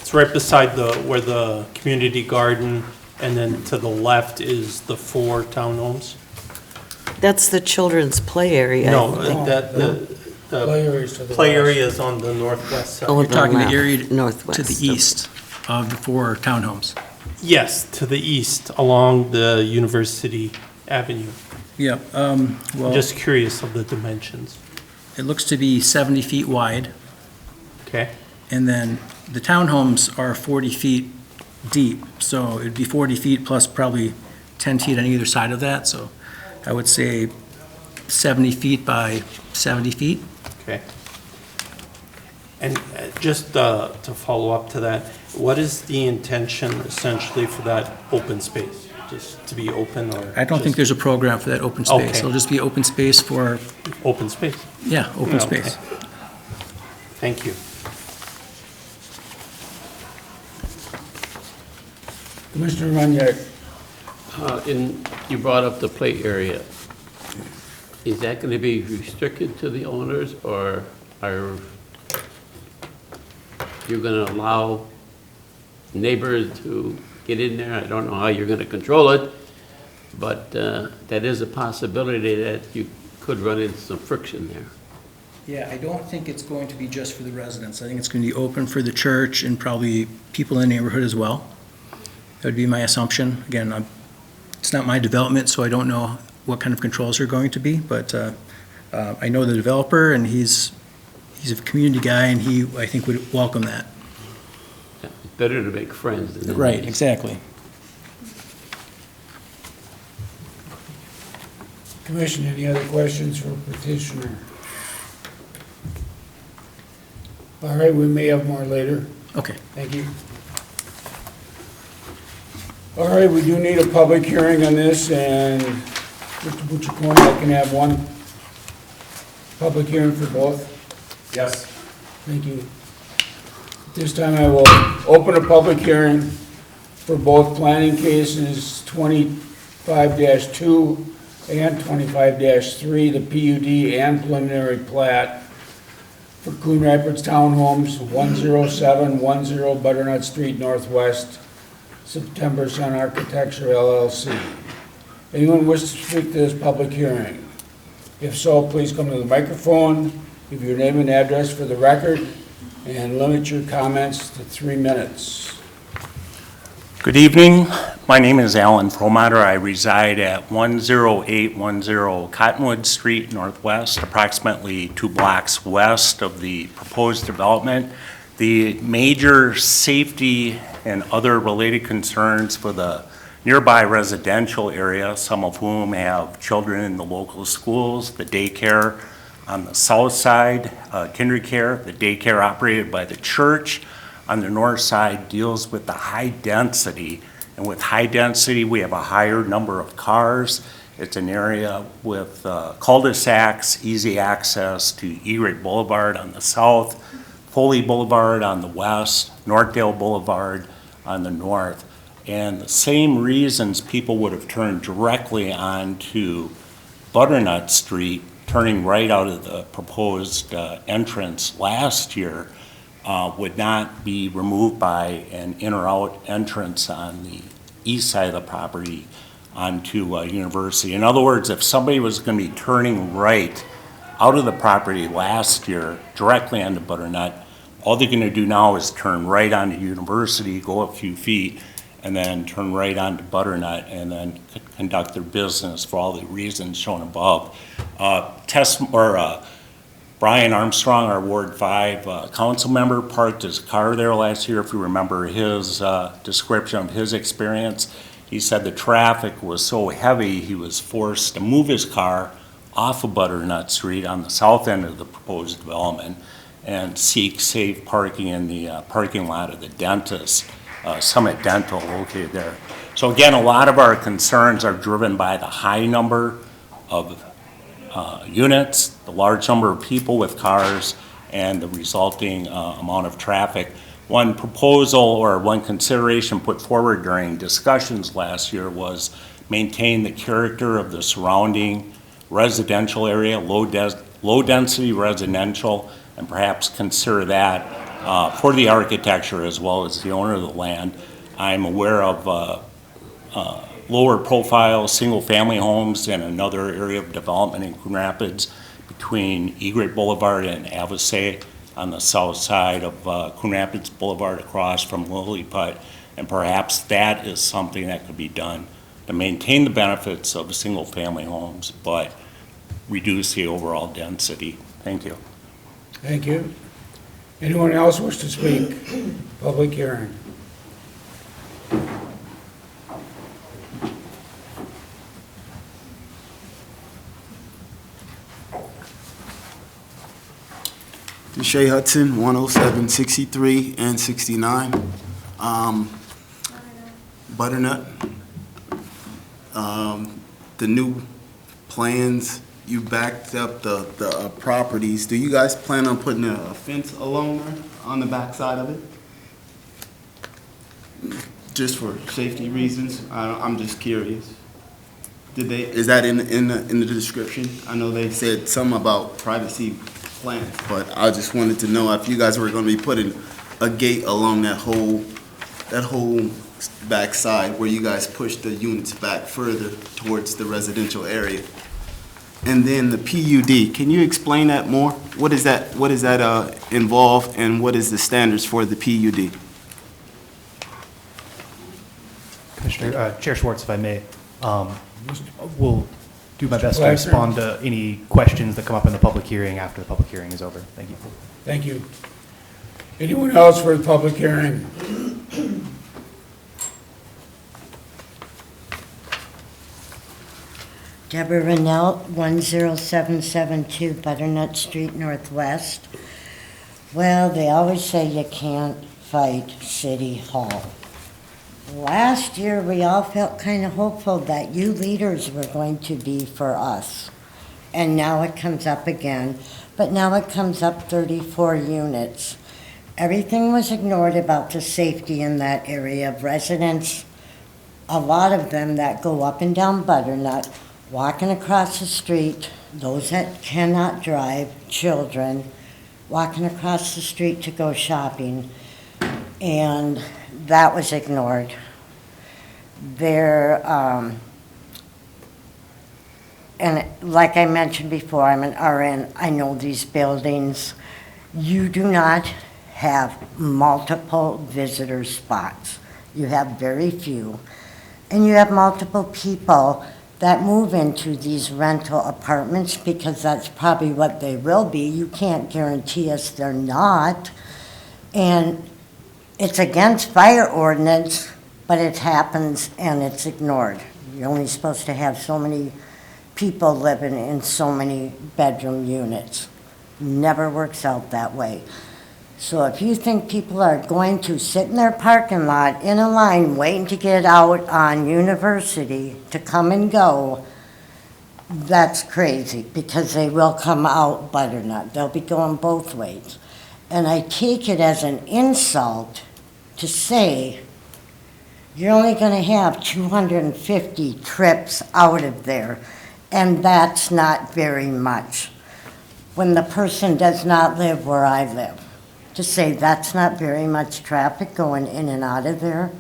Speaker 6: It's right beside where the community garden, and then to the left is the 4 townhomes.
Speaker 2: That's the children's play area. I
Speaker 6: No,
Speaker 2: think.
Speaker 6: the
Speaker 1: Play areas to the
Speaker 6: play
Speaker 1: west.
Speaker 6: area is on the northwest side.
Speaker 2: Oh,
Speaker 11: You're talking the
Speaker 2: left,
Speaker 11: area
Speaker 2: northwest.
Speaker 11: to the east of the 4 townhomes.
Speaker 6: Yes, to the east along the University Avenue.
Speaker 11: Yeah, well,
Speaker 6: Just curious of the dimensions.
Speaker 11: it looks to be 70 feet wide,
Speaker 6: Okay?
Speaker 11: and then the townhomes are 40 feet deep, so it'd be 40 feet plus probably 10 feet on either side of that, so I would say 70 feet by 70 feet.
Speaker 6: Okay. And just to follow up to that, what is the intention essentially for that open space? Just to be open or?
Speaker 11: I don't think
Speaker 6: just
Speaker 11: there's a program for that open space.
Speaker 6: Okay.
Speaker 11: It'll just be open space for,
Speaker 6: Open space?
Speaker 11: yeah, open
Speaker 6: Okay.
Speaker 11: space.
Speaker 6: Thank you.
Speaker 1: Commissioner Ronyak?
Speaker 4: You brought up the play area. Is that going to be restricted to the owners, or are you going to allow neighbors to get in there? I don't know how you're going to control it, but that is a possibility that you could run into some friction there.
Speaker 11: Yeah, I don't think it's going to be just for the residents. I think it's going to be open for the church and probably people in the neighborhood as well. That would be my assumption. Again, it's not my development, so I don't know what kind of controls are going to be, but I know the developer, and he's a community guy, and he, I think, would welcome that.
Speaker 4: Yeah, it's better to make friends than
Speaker 11: Right,
Speaker 4: enemies.
Speaker 11: exactly.
Speaker 1: Commission, any other questions for petitioner? All right, we may have more later.
Speaker 11: Okay.
Speaker 1: Thank you. All right, we do need a public hearing on this, and Mr. Bucciacone, I can have one public hearing for both?
Speaker 8: Yes.
Speaker 1: Thank you. This time I will open a public hearing for both planning cases 25-2 and 25-3, the PUD and preliminary plat for Coon Rapids Townhomes, 10710 Butternut Street Northwest, September Sun Architecture LLC. Anyone wish to speak to this public hearing? If so, please come to the microphone, give your name and address for the record, and limit your comments to 3 minutes.
Speaker 12: Good evening. My name is Alan Fromatter. I reside at 10810 Cottonwood Street Northwest, approximately 2 blocks west of the proposed development. The major safety and other related concerns for the nearby residential area, some of whom have children in the local schools, the daycare on the south side, KinderCare, the daycare operated by the church. On the north side deals with the high density, and with high density, we have a higher number of cars. It's an area with cul-de-sacs, easy access to Egret Boulevard on the south, Foley Boulevard on the west, Northdale Boulevard on the north. And the same reasons people would have turned directly onto Butternut Street, turning right out of the proposed entrance last year, would not be removed by an in or out entrance on the east side of the property onto University. In other words, if somebody was going to be turning right out of the property last year directly onto Butternut, all they're going to do now is turn right onto University, go a few feet, and then turn right onto Butternut, and then conduct their business for all the reasons shown above. Brian Armstrong, our Ward 5 council member, parked his car there last year. If you remember his description of his experience, he said the traffic was so heavy he was forced to move his car off of Butternut Street on the south end of the proposed development and seek safe parking in the parking lot of the dentist, Summit Dental, located there. So again, a lot of our concerns are driven by the high number of units, the large number of people with cars, and the resulting amount of traffic. One proposal or one consideration put forward during discussions last year was maintain the character of the surrounding residential area, low-density residential, and perhaps consider that for the architecture as well as the owner of the land. I'm aware of lower profile single-family homes in another area of development in Coon Rapids between Egret Boulevard and Avocet on the south side of Coon Rapids Boulevard across from Lilliput, and perhaps that is something that could be done to maintain the benefits of single-family homes but reduce the overall density. Thank you.
Speaker 1: Thank you. Anyone else wish to speak? Public hearing.
Speaker 13: Deshae Hudson, 107, 63, and 69. Butternut. The new plans, you backed up the properties. Do you guys plan on putting a fence along there on the back side of it? Just for safety reasons? I'm just curious. Is that in the description? I know they said something about privacy plans, but I just wanted to know if you guys were going to be putting a gate along that whole back side where you guys push the units back further towards the residential area. And then the PUD, can you explain that more? What is that involve, and what is the standards for the PUD?
Speaker 3: Commissioner, Chair Schwartz, if I may, will do my best to
Speaker 1: Blackburn.
Speaker 3: respond to any questions that come up in the public hearing after the public hearing is over. Thank you.
Speaker 1: Thank you. Anyone else for the public hearing?
Speaker 2: Deborah Rennell, 10772 Butternut Street Northwest. Well, they always say you can't fight City Hall. Last year, we all felt kind of hopeful that you leaders were going to be for us. And now it comes up again, but now it comes up 34 units. Everything was ignored about the safety in that area of residents, a lot of them that go up and down Butternut, walking across the street, those that cannot drive, children, walking across the street to go shopping, and that was ignored. And like I mentioned before, I'm an RN, I know these buildings. You do not have multiple visitor spots. You have very few. And you have multiple people that move into these rental apartments because that's probably what they will be. You can't guarantee us they're not. And it's against fire ordinance but it happens and it's ignored. You're only supposed to have so many people living in so many bedroom units. Never works out that way. So if you think people are going to sit in their parking lot in a line waiting to get out on University to come and go, that's crazy, because they will come out Butternut. They'll be going both ways. And I take it as an insult to say you're only going to have 250 trips out of there, and that's not very much. When the person does not live where I live, to say that's not very much traffic going in and out of there.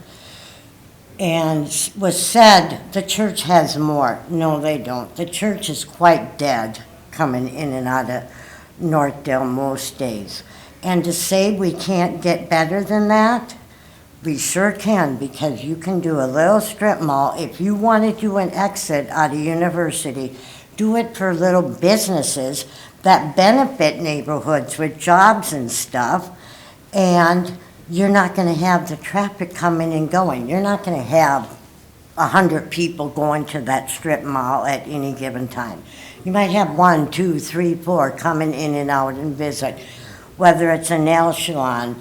Speaker 2: And was said the church has more. No, they don't. The church is quite dead coming in and out of Northdale most days. And to say we can't get better than that, we sure can, because you can do a little strip mall. If you want to do an exit out of University, do it for little businesses that benefit neighborhoods with jobs and stuff, and you're not going to have the traffic coming and going. You're not going to have 100 people going to that strip mall at any given time. You might have 1, 2, 3, 4 coming in and out and visit, whether it's a nail salon,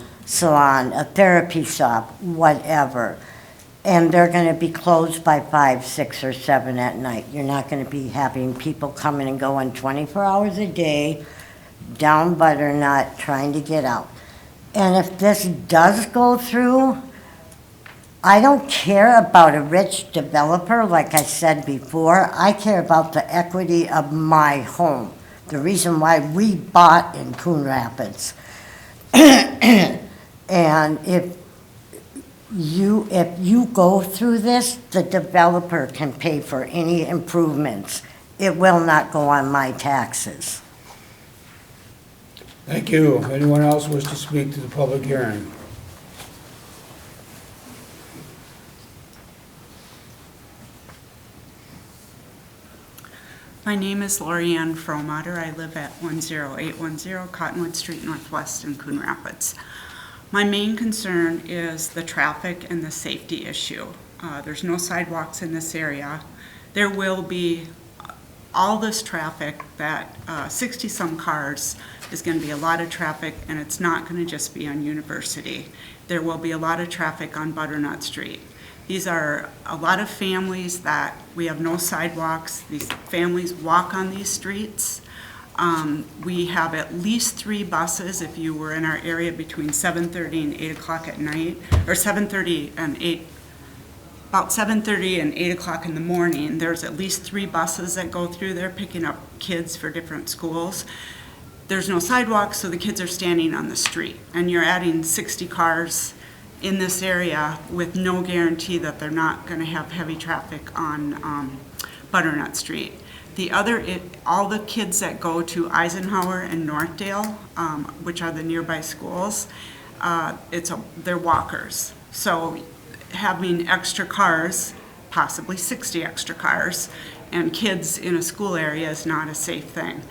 Speaker 2: a therapy shop, whatever. And they're going to be closed by 5, 6, or 7 at night. You're not going to be having people coming and going 24 hours a day down Butternut trying to get out. And if this does go through, I don't care about a rich developer, like I said before. I care about the equity of my home, the reason why we bought in Coon Rapids. And if you go through this, the developer can pay for any improvements. It will not go on my taxes.
Speaker 1: Thank you. Anyone else wish to speak to the public hearing?
Speaker 14: My name is Lori Ann Fromater. I live at 10810 Cottonwood Street Northwest in Coon Rapids. My main concern is the traffic and the safety issue. There's no sidewalks in this area. There will be all this traffic, that 60-some cars is going to be a lot of traffic, and it's not going to just be on University. There will be a lot of traffic on Butternut Street. These are a lot of families that we have no sidewalks. These families walk on these streets. We have at least 3 buses if you were in our area between 7:30 and 8 o'clock at night, or 7:30 and 8, about 7:30 and 8 o'clock in the morning. There's at least 3 buses that go through there picking up kids for different schools. There's no sidewalks, so the kids are standing on the street, and you're adding 60 cars in this area with no guarantee that they're not going to have heavy traffic on Butternut Street. All the kids that go to Eisenhower and Northdale, which are the nearby schools, they're walkers. So having extra cars, possibly 60 extra cars, and kids in a school area is not a safe thing.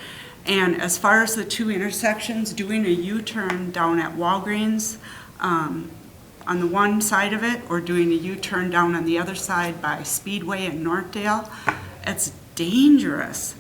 Speaker 14: And as far as the 2 intersections, doing a U-turn down at Walgreens on the one side of it, or doing a U-turn down on the other side by Speedway in Northdale, it's dangerous.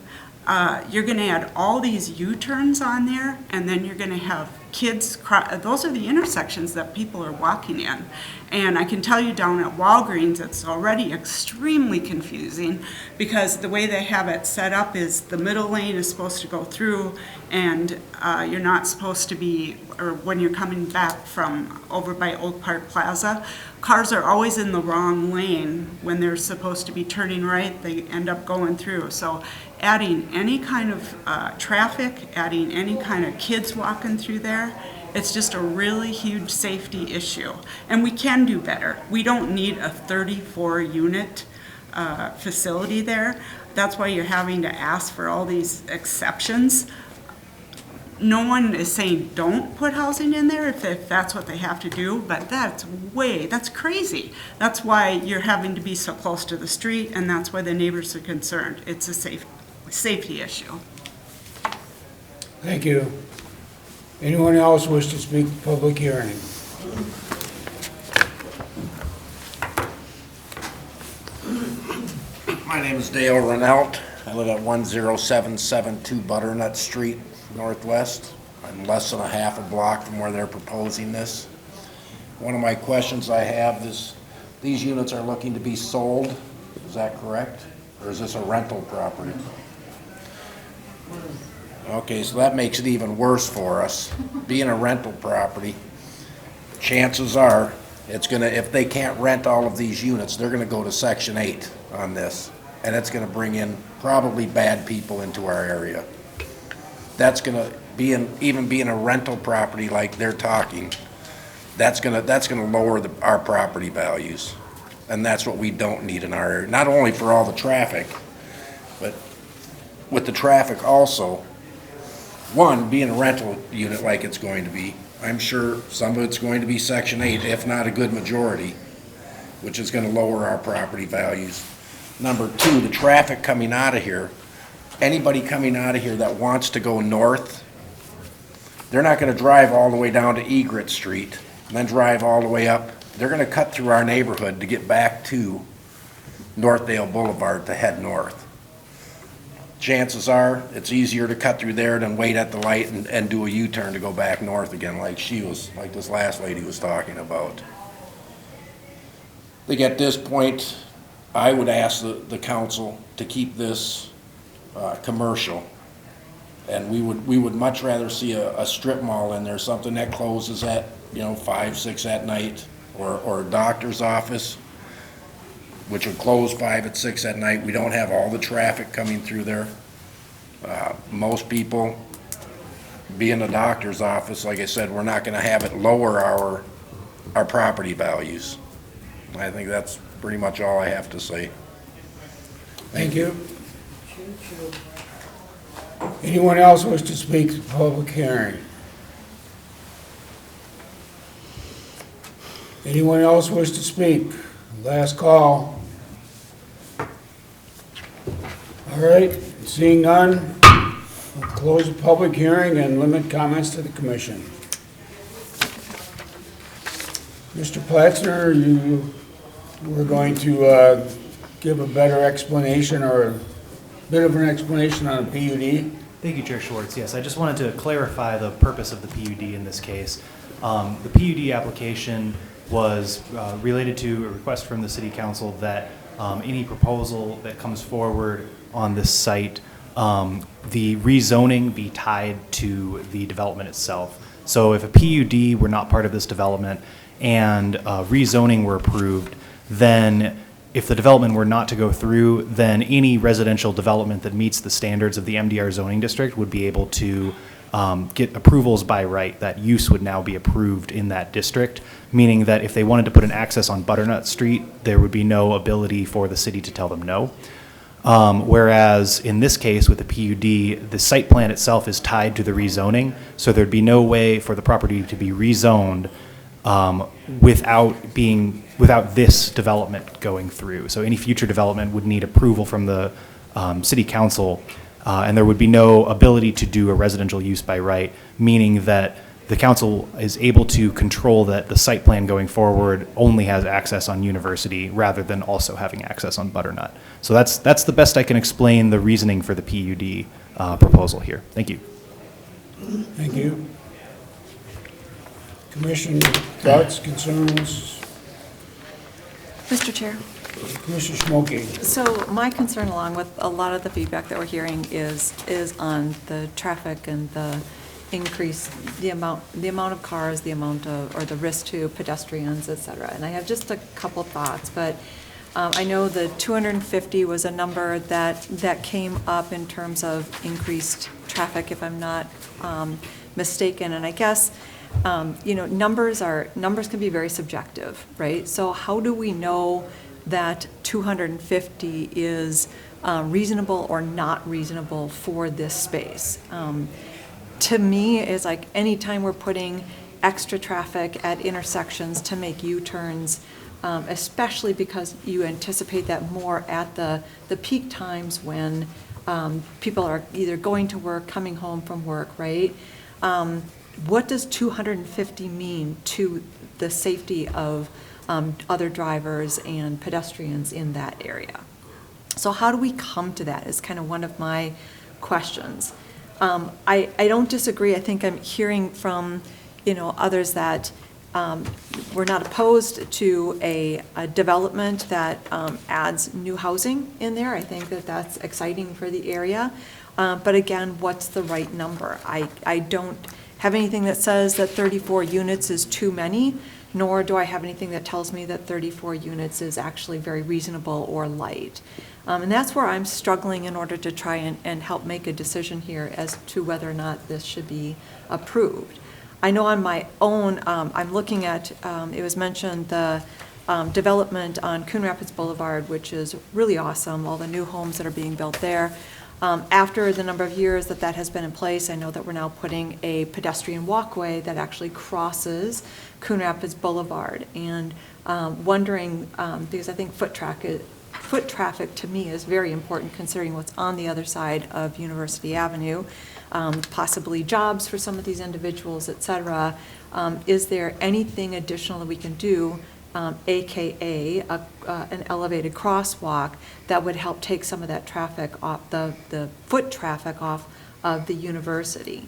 Speaker 14: You're going to add all these U-turns on there, and then you're going to have kids those are the intersections that people are walking in. And I can tell you down at Walgreens, it's already extremely confusing, because the way they have it set up is the middle lane is supposed to go through, and you're not supposed to be, or when you're coming back from over by Oak Park Plaza, cars are always in the wrong lane. When they're supposed to be turning right, they end up going through. So adding any kind of traffic, adding any kind of kids walking through there, it's just a really huge safety issue. And we can do better. We don't need a 34-unit facility there. That's why you're having to ask for all these exceptions. No one is saying don't put housing in there if that's what they have to do, but that's crazy. That's why you're having to be so close to the street, and that's why the neighbors are concerned. It's a safety issue.
Speaker 1: Thank you. Anyone else wish to speak to the public hearing?
Speaker 15: My name is Dale Ronelt. I live at 10772 Butternut Street, Northwest. I'm less than a half a block from where they're proposing this. One of my questions I have is, these units are looking to be sold, is that correct? Or is this a rental property? Okay, so that makes it even worse for us. Being a rental property, chances are, it's gonna, if they can't rent all of these units, they're gonna go to Section 8 on this. And it's gonna bring in probably bad people into our area. That's gonna be even being a rental property like they're talking, that's gonna lower our property values. And that's what we don't need in our area, not only for all the traffic, but with the traffic also. One, being a rental unit like it's going to be, I'm sure some of it's going to be Section 8, if not a good majority, which is gonna lower our property values. Number two, the traffic coming out of here, anybody coming out of here that wants to go north, they're not gonna drive all the way down to Egret Street and then drive all the way up. They're gonna cut through our neighborhood to get back to Northdale Boulevard to head north. Chances are, it's easier to cut through there than wait at the light and do a U-turn to go back north again like this last lady was talking about. I think at this point, I would ask the council to keep this commercial. And we would much rather see a strip mall in there, something that closes at, 5, 6 at night, or a doctor's office, which would close 5 at 6 at night. We don't have all the traffic coming through there. Most people, being a doctor's office, like I said, we're not gonna have it lower our property values. I think that's pretty much all I have to say.
Speaker 1: Thank you. Anyone else wish to speak to the public hearing? Anyone else wish to speak? Last call. All right, seeing none, we'll close the public hearing and limit comments to the commission. Mr. Platzner, you were going to give a better explanation or a bit of an explanation on a PUD.
Speaker 3: Thank you, Chair Schwartz. Yes, I just wanted to clarify the purpose of the PUD in this case. The PUD application was related to a request from the City Council that any proposal that comes forward on this site, the rezoning be tied to the development itself. So if a PUD were not part of this development and rezoning were approved, then if the development were not to go through, then any residential development that meets the standards of the MDR zoning district would be able to get approvals by right. That use would now be approved in that district, meaning that if they wanted to put an access on Butternut Street, there would be no ability for the city to tell them no. Whereas in this case with the PUD, the site plan itself is tied to the rezoning, so there'd be no way for the property to be rezoned without this development going through. So any future development would need approval from the City Council, and there would be no ability to do a residential use by right, meaning that the council is able to control that the site plan going forward only has access on University rather than also having access on Butternut. So that's the best I can explain the reasoning for the PUD proposal here. Thank you.
Speaker 1: Thank you. Commission thoughts, concerns?
Speaker 9: Mr. Chair.
Speaker 1: Commissioner Schmokey.
Speaker 9: So my concern, along with a lot of the feedback that we're hearing, is on the traffic and the increase, the amount of cars, the amount of, or the risk to pedestrians, et cetera. And I have just a couple thoughts, but I know the 250 was a number that came up in terms of increased traffic, if I'm not mistaken. And I guess, numbers can be very subjective, right? So how do we know that 250 is reasonable or not reasonable for this space? To me, it's like anytime we're putting extra traffic at intersections to make U-turns, especially because you anticipate that more at the peak times when people are either going to work, coming home from work, right? What does 250 mean to the safety of other drivers and pedestrians in that area? So how do we come to that is kind of one of my questions. I don't disagree. I think I'm hearing from, others that we're not opposed to a development that adds new housing in there. I think that that's exciting for the area. But again, what's the right number? I don't have anything that says that 34 units is too many, nor do I have anything that tells me that 34 units is actually very reasonable or light. And that's where I'm struggling in order to try and help make a decision here as to whether or not this should be approved. I know on my own, I'm looking at, it was mentioned, the development on Coon Rapids Boulevard, which is really awesome, all the new homes that are being built there. After the number of years that has been in place, I know that we're now putting a pedestrian walkway that actually crosses Coon Rapids Boulevard. And wondering, because I think foot traffic to me is very important considering what's on the other side of University Avenue, possibly jobs for some of these individuals, et cetera. Is there anything additional that we can do, AKA an elevated crosswalk that would help take some of that traffic off, the foot traffic off of the university?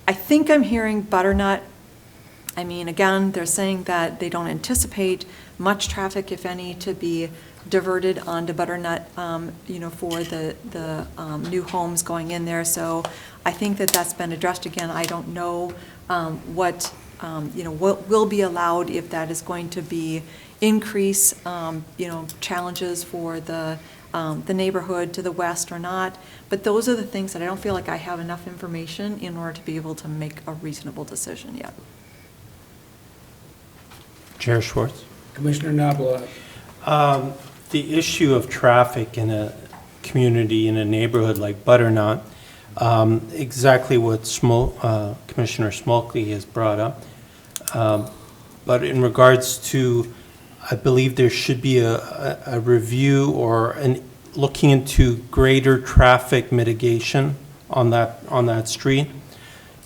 Speaker 9: I think I'm hearing Butternut. I mean, again, they're saying that they don't anticipate much traffic, if any, to be diverted onto Butternut, for the new homes going in there. So I think that that's been addressed. Again, I don't know what will be allowed, if that is going to be increase, challenges for the neighborhood to the west or not. But those are the things that I don't feel like I have enough information in order to be able to make a reasonable decision yet.
Speaker 6: Chair Schwartz.
Speaker 1: Commissioner Knobloch.
Speaker 6: The issue of traffic in a community, in a neighborhood like Butternut, exactly what Commissioner Smolke has brought up. But in regards to, I believe there should be a review or looking into greater traffic mitigation on that street.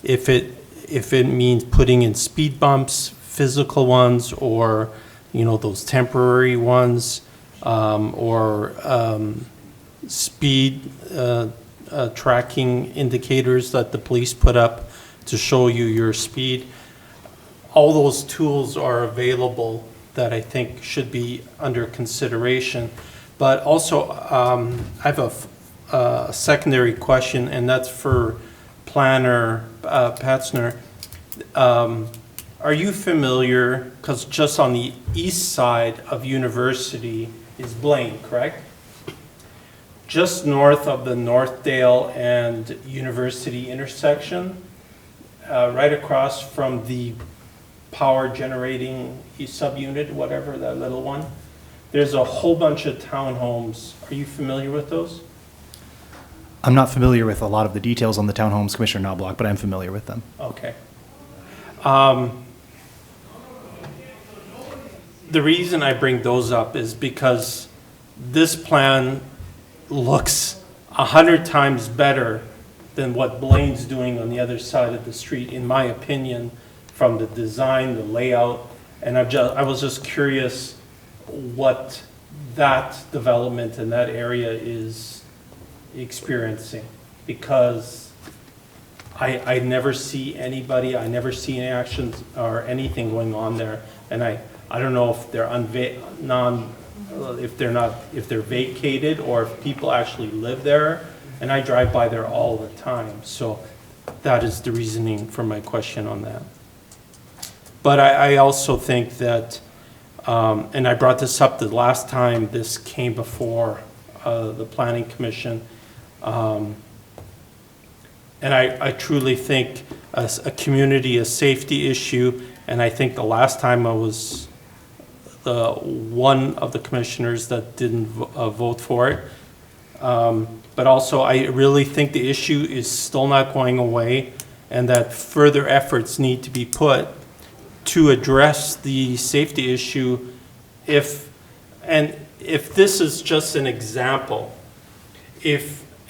Speaker 6: If it means putting in speed bumps, physical ones, or those temporary ones, or speed tracking indicators that the police put up to show you your speed. All those tools are available that I think should be under consideration. But also, I have a secondary question, and that's for Planner Patzner. Are you familiar, because just on the east side of University is Blaine, correct? Just north of the Northdale and University intersection, right across from the power generating subunit, whatever, that little one, there's a whole bunch of townhomes. Are you familiar with those?
Speaker 3: I'm not familiar with a lot of the details on the townhomes, Commissioner Knobloch, but I'm familiar with them.
Speaker 6: Okay. The reason I bring those up is because this plan looks 100 times better than what Blaine's doing on the other side of the street, in my opinion, from the design, the layout. And I was just curious what that development in that area is experiencing, because I never see anybody, I never see any actions or anything going on there. And I don't know if they're if they're vacated or if people actually live there. And I drive by there all the time. So that is the reasoning for my question on that. But I also think that, and I brought this up the last time this came before the Planning Commission, and I truly think as a community, a safety issue, and I think the last time I was one of the commissioners that didn't vote for it. But also, I really think the issue is still not going away, and that further efforts need to be put to address the safety issue. If this is just an example,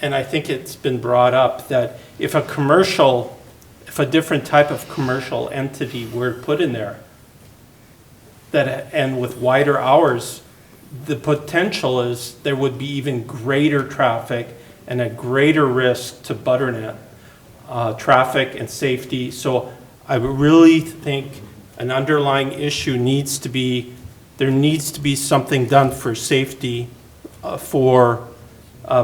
Speaker 6: and I think it's been brought up that if a different type of commercial entity were put in there, and with wider hours, the potential is there would be even greater traffic and a greater risk to Butternut, traffic and safety. So I really think an underlying issue needs to be, there needs to be something done for safety for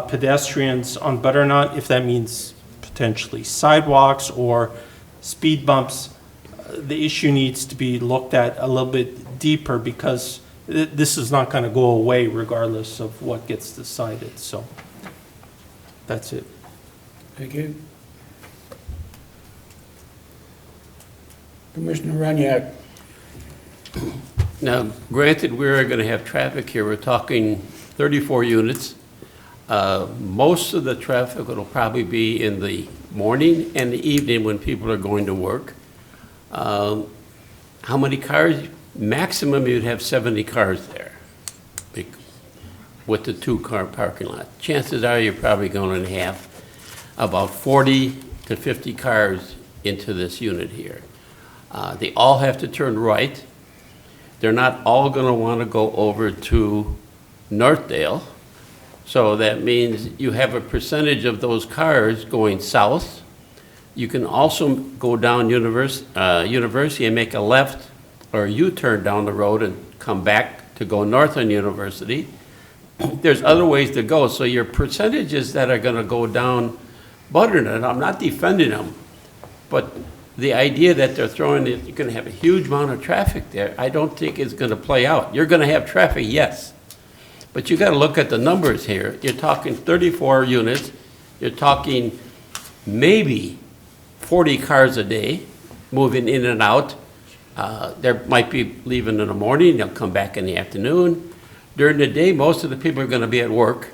Speaker 6: pedestrians on Butternut, if that means potentially sidewalks or speed bumps. The issue needs to be looked at a little bit deeper because this is not going to go away regardless of what gets decided. So that's it.
Speaker 1: Thank you. Commissioner Ronyak.
Speaker 4: Now, granted, we're going to have traffic here. We're talking 34 units. Most of the traffic will probably be in the morning and the evening when people are going to work. How many cars? Maximum, you'd have 70 cars there with the 2-car parking lot. Chances are you're probably going to have about 40 to 50 cars into this unit here. They all have to turn right. They're not all going to want to go over to Northdale. So that means you have a percentage of those cars going south. You can also go down University and make a left or a U-turn down the road and come back to go north on University. There's other ways to go. So your percentages that are going to go down Butternut, I'm not defending them, but the idea that they're throwing it, you're going to have a huge amount of traffic there, I don't think is going to play out. You're going to have traffic, yes. But you got to look at the numbers here. You're talking 34 units. You're talking maybe 40 cars a day moving in and out. There might be leaving in the morning. They'll come back in the afternoon. During the day, most of the people are going to be at work.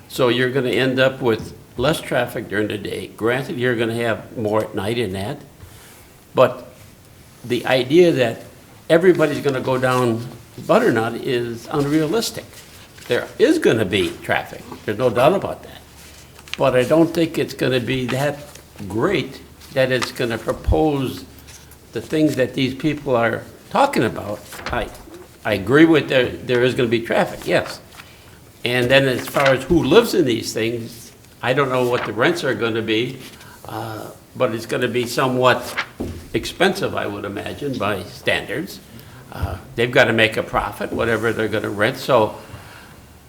Speaker 4: So you're going to end up with less traffic during the day. Granted, you're going to have more at night in that. But the idea that everybody's going to go down Butternut is unrealistic. There is going to be traffic. There's no doubt about that. But I don't think it's going to be that great that it's going to propose the things that these people are talking about. I agree with there is going to be traffic, yes. And then as far as who lives in these things, I don't know what the rents are going to be, but it's going to be somewhat expensive, I would imagine, by standards. They've got to make a profit, whatever they're going to rent. So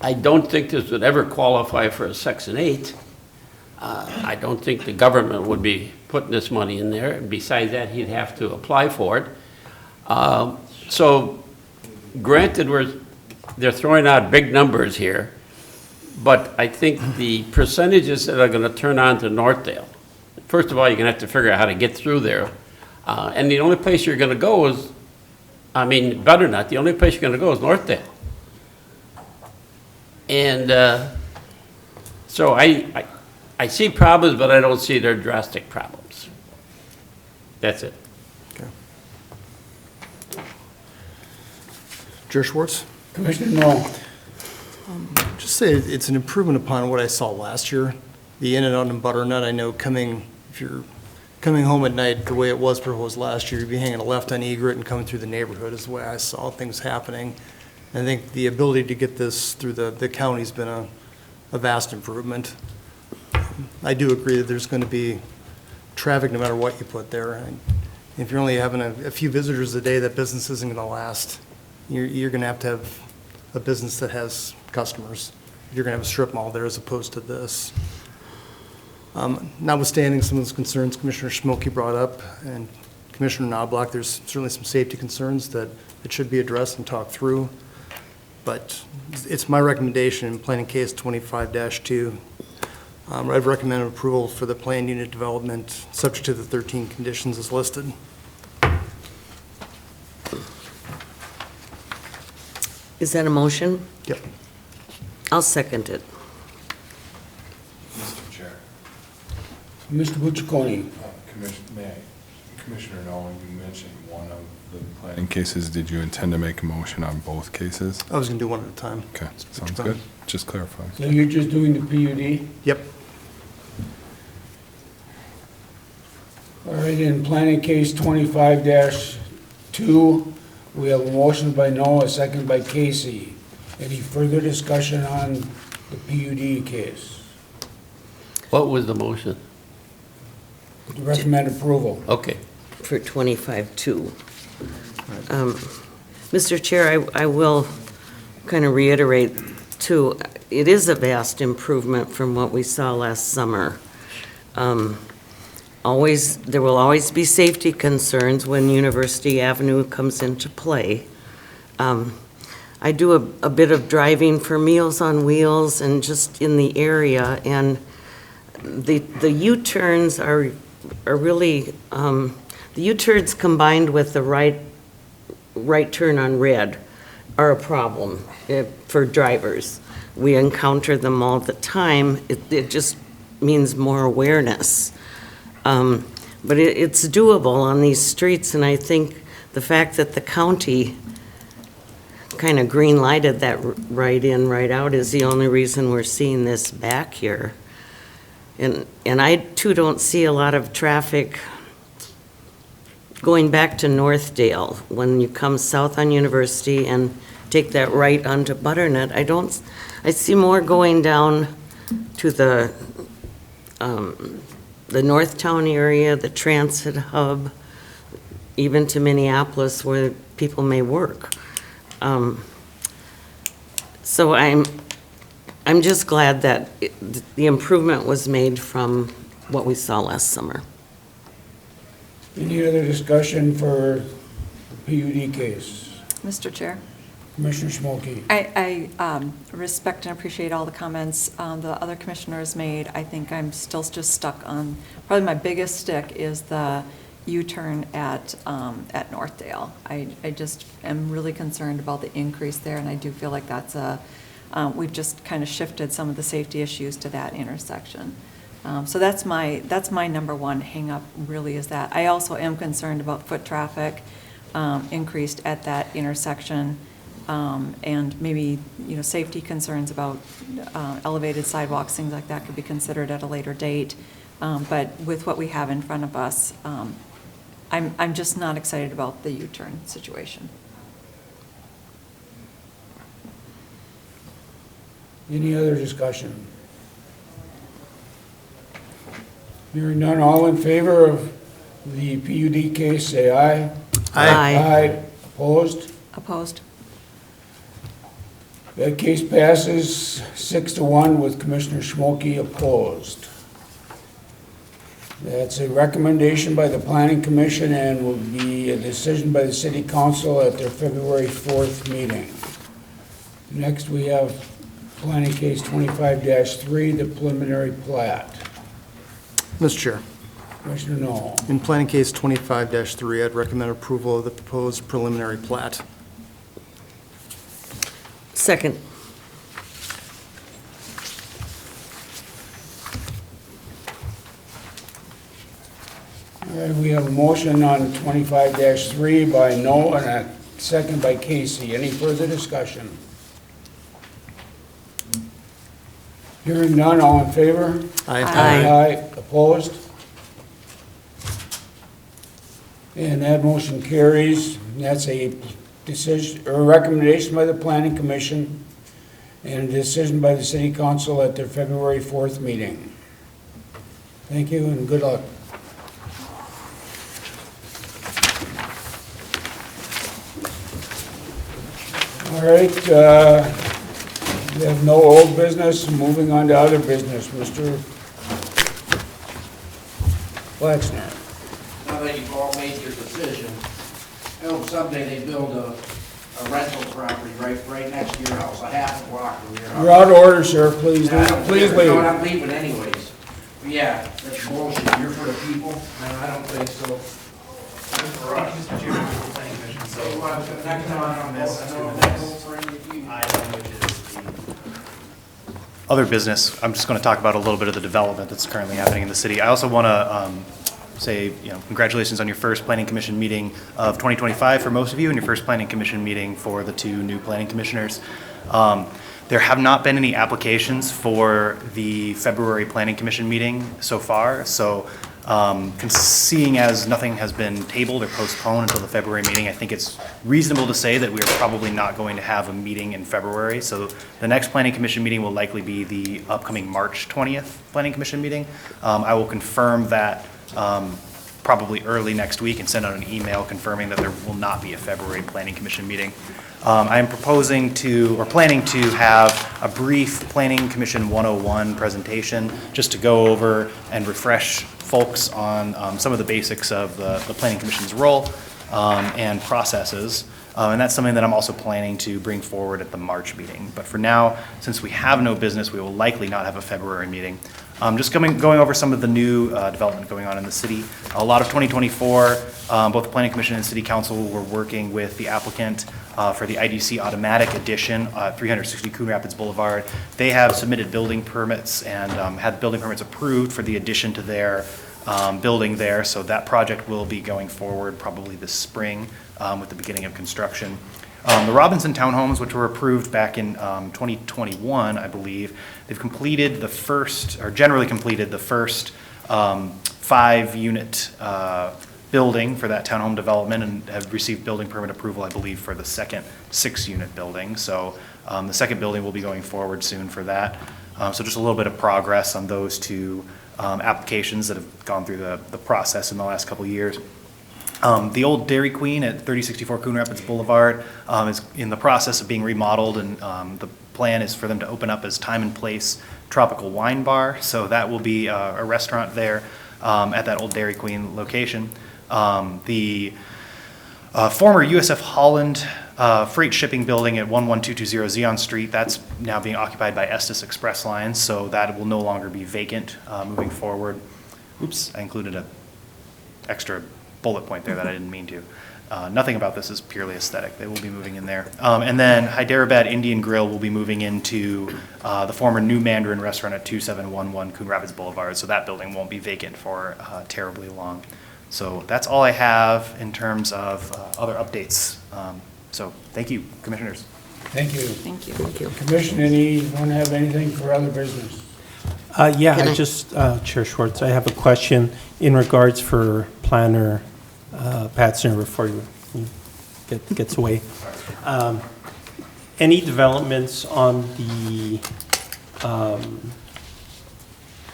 Speaker 4: I don't think this would ever qualify for a Section 8. I don't think the government would be putting this money in there. And besides that, he'd have to apply for it. So granted, they're throwing out big numbers here, but I think the percentages that are going to turn on to Northdale, first of all, you're going to have to figure out how to get through there. And the only place you're going to go is, Butternut, the only place you're going to go is Northdale. And so I see problems, but I don't see their drastic problems. That's it.
Speaker 7: Okay. Chair Schwartz?
Speaker 1: Commissioner Knoll.
Speaker 7: Just say it's an improvement upon what I saw last year. The in and out in Butternut, I know if you're coming home at night, the way it was proposed last year, you'd be hanging a left on Egret and coming through the neighborhood is the way I saw things happening. And I think the ability to get this through the county's been a vast improvement. I do agree that there's going to be traffic no matter what you put there. And if you're only having a few visitors a day, that business isn't going to last. You're going to have a business that has customers. You're going to have a strip mall there as opposed to this. Notwithstanding some of those concerns Commissioner Schmolke brought up and Commissioner Knobloch, there's certainly some safety concerns that it should be addressed and talked through. But it's my recommendation in Planning Case 25-2. I've recommended approval for the planned unit development subject to the 13 conditions as listed.
Speaker 2: Is that a motion?
Speaker 7: Yep.
Speaker 2: I'll second it.
Speaker 16: Mr. Chair.
Speaker 1: Mr. Buccione.
Speaker 16: Commissioner Nolan, you mentioned one of the planning cases. Did you intend to make a motion on both cases?
Speaker 7: I was going to do one at a time.
Speaker 16: Okay, sounds good. Just clarifying.
Speaker 1: So you're just doing the PUD?
Speaker 7: Yep.
Speaker 1: All right, in Planning Case 25-2, we have a motion by Noah, a second by Casey. Any further discussion on the PUD case?
Speaker 4: What was the motion?
Speaker 1: To recommend approval.
Speaker 4: Okay.
Speaker 2: For 25-2. Mr. Chair, I will kind of reiterate, too, it is a vast improvement from what we saw last summer. There will always be safety concerns when University Avenue comes into play. I do a bit of driving for Meals on Wheels and just in the area, and the U-turns are really, the U-turns combined with the right turn on red are a problem for drivers. We encounter them all the time. It just means more awareness. But it's doable on these streets, and I think the fact that the county kind of green lighted that right in, right out is the only reason we're seeing this back here. And I too don't see a lot of traffic going back to Northdale. When you come south on University and take that right onto Butternut, I see more going down to the Northtown area, the transit hub, even to Minneapolis where people may work. So I'm just glad that the improvement was made from what we saw last summer.
Speaker 1: Any other discussion for the PUD case?
Speaker 9: Mr. Chair?
Speaker 1: Commissioner Schmolke.
Speaker 9: I respect and appreciate all the comments the other commissioners made. I think I'm still just stuck on, probably my biggest stick is the U-turn at Northdale. I just am really concerned about the increase there, and I do feel like that's we've just kind of shifted some of the safety issues to that intersection. So that's my number one hang-up, really, is that. I also am concerned about foot traffic increased at that intersection, and maybe, safety concerns about elevated sidewalks, things like that could be considered at a later date. But with what we have in front of us, I'm just not excited about the U-turn situation.
Speaker 1: Any other discussion? Hearing none, all in favor of the PUD case, say aye.
Speaker 2: Aye.
Speaker 1: Aye. Opposed?
Speaker 9: Opposed?
Speaker 1: That case passes 6-1 with Commissioner Schmolke opposed. That's a recommendation by the Planning Commission and will be a decision by the City Council at their February 4th meeting. Next, we have Planning Case 25-3, the preliminary plat.
Speaker 7: Mr. Chair,
Speaker 1: Commissioner Knoll.
Speaker 7: in planning case 25-3, I'd recommend approval of the proposed preliminary plat.
Speaker 2: Second.
Speaker 1: All right, we have a motion on 25-3 by Knoll and a second by Casey. Any further discussion? Hearing none, all in favor?
Speaker 7: Aye.
Speaker 1: Aye. Opposed? And that motion carries. That's a decision, or a recommendation by the Planning Commission and a decision by the City Council at their February 4th meeting. Thank you and good luck. All right, we have no old business. Moving on to other business. Mr. Flaxner.
Speaker 15: Now that you've all made your decision, I hope someday they build a rental property right next to your house, a half a block from your house.
Speaker 1: You're out of order, sir. Please
Speaker 15: Please
Speaker 1: leave.
Speaker 15: No, I'm leaving anyways. But yeah, that's bullshit. You're for the people? No, I don't think so. For us. Mr. Chairman, for the planning commission, so. Next time on this, I know that's for any of you. I know which is the.
Speaker 3: Other business, I'm just going to talk about a little bit of the development that's currently happening in the city. I also want to say, congratulations on your first planning commission meeting of 2025 for most of you, and your first planning commission meeting for the two new planning commissioners. There have not been any applications for the February planning commission meeting so far, so Seeing as nothing has been tabled or postponed until the February meeting, I think it's reasonable to say that we are probably not going to have a meeting in February. So the next Planning Commission meeting will likely be the upcoming March 20th Planning Commission meeting. I will confirm that probably early next week and send out an email confirming that there will not be a February Planning Commission meeting. I am proposing to, or planning to have a brief Planning Commission 101 presentation just to go over and refresh folks on some of the basics of the Planning Commission's role and processes. And that's something that I'm also planning to bring forward at the March meeting. But for now, since we have no business, we will likely not have a February meeting. Just going over some of the new development going on in the city. A lot of 2024, both the Planning Commission and City Council were working with the applicant for the IDC automatic addition, 360 Coon Rapids Boulevard. They have submitted building permits and had building permits approved for the addition to their building there. So that project will be going forward probably this spring with the beginning of construction. The Robinson Townhomes, which were approved back in 2021, I believe, they've completed the first, or generally completed the first 5-unit building for that townhome development and have received building permit approval, I believe, for the second 6-unit building. So the second building will be going forward soon for that. So just a little bit of progress on those two applications that have gone through the process in the last couple of years. The old Dairy Queen at 3064 Coon Rapids Boulevard is in the process of being remodeled, and the plan is for them to open up as Time and Place Tropical Wine Bar. So that will be a restaurant there at that old Dairy Queen location. The former USF Holland freight shipping building at 11220 Zion Street, that's now being occupied by Estes Express Lines, so that will no longer be vacant moving forward. Oops, I included an extra bullet point there that I didn't mean to. Nothing about this is purely aesthetic. They will be moving in there. And then Hyderabad Indian Grill will be moving into the former New Mandarin restaurant at 2711 Coon Rapids Boulevard, so that building won't be vacant for terribly long. So that's all I have in terms of other updates. So thank you, Commissioners.
Speaker 1: Thank you.
Speaker 9: Thank you.
Speaker 2: Thank you.
Speaker 1: Commission, anyone have anything for other business?
Speaker 6: Yeah, Chair Schwartz, I have a question in regards for Planner Patzner before you gets away. Any developments on the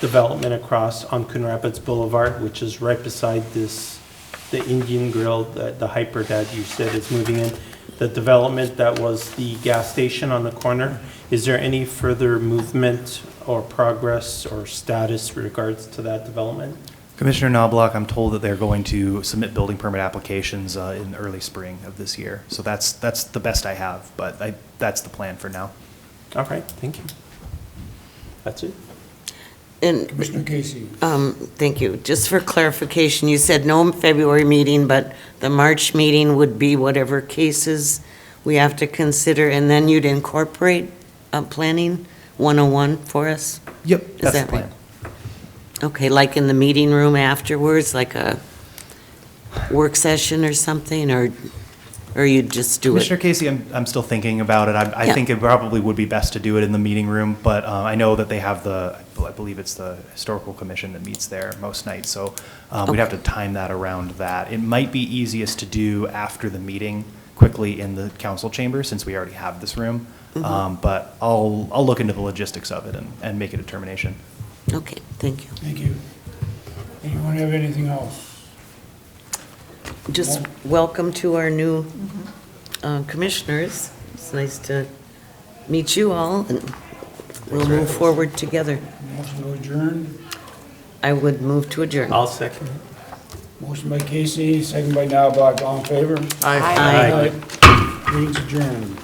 Speaker 6: development across on Coon Rapids Boulevard, which is right beside the Indian Grill, the Hyper that you said is moving in, the development that was the gas station on the corner, is there any further movement or progress or status with regards to that development?
Speaker 3: Commissioner Knobloch, I'm told that they're going to submit building permit applications in early spring of this year. So that's the best I have, but that's the plan for now.
Speaker 6: All right, thank you. That's it.
Speaker 2: And,
Speaker 1: Commissioner Casey.
Speaker 2: thank you. Just for clarification, you said no February meeting, but the March meeting would be whatever cases we have to consider, and then you'd incorporate Planning 101 for us?
Speaker 3: Yep,
Speaker 2: Is
Speaker 3: that's
Speaker 2: that
Speaker 3: the plan.
Speaker 2: right? Okay, like in the meeting room afterwards, like a work session or something, or you'd just do it?
Speaker 3: Commissioner Casey, I'm still thinking about it. I
Speaker 2: Yeah.
Speaker 3: think it probably would be best to do it in the meeting room, but I know that they have I believe it's the Historical Commission that meets there most nights, so we'd have to time that around that. It might be easiest to do after the meeting, quickly in the council chamber, since we already have this room. But I'll look into the logistics of it and make a determination.
Speaker 2: Okay, thank you.
Speaker 1: Thank you. Anyone have anything else?
Speaker 2: Just welcome to our new commissioners. It's nice to meet you all, and we'll move forward together.
Speaker 1: Motion to adjourn.
Speaker 2: I would move to adjourn.
Speaker 6: I'll second it.
Speaker 1: Motion by Casey, second by Knobloch. All in favor?
Speaker 2: Aye.
Speaker 1: Meeting's adjourned.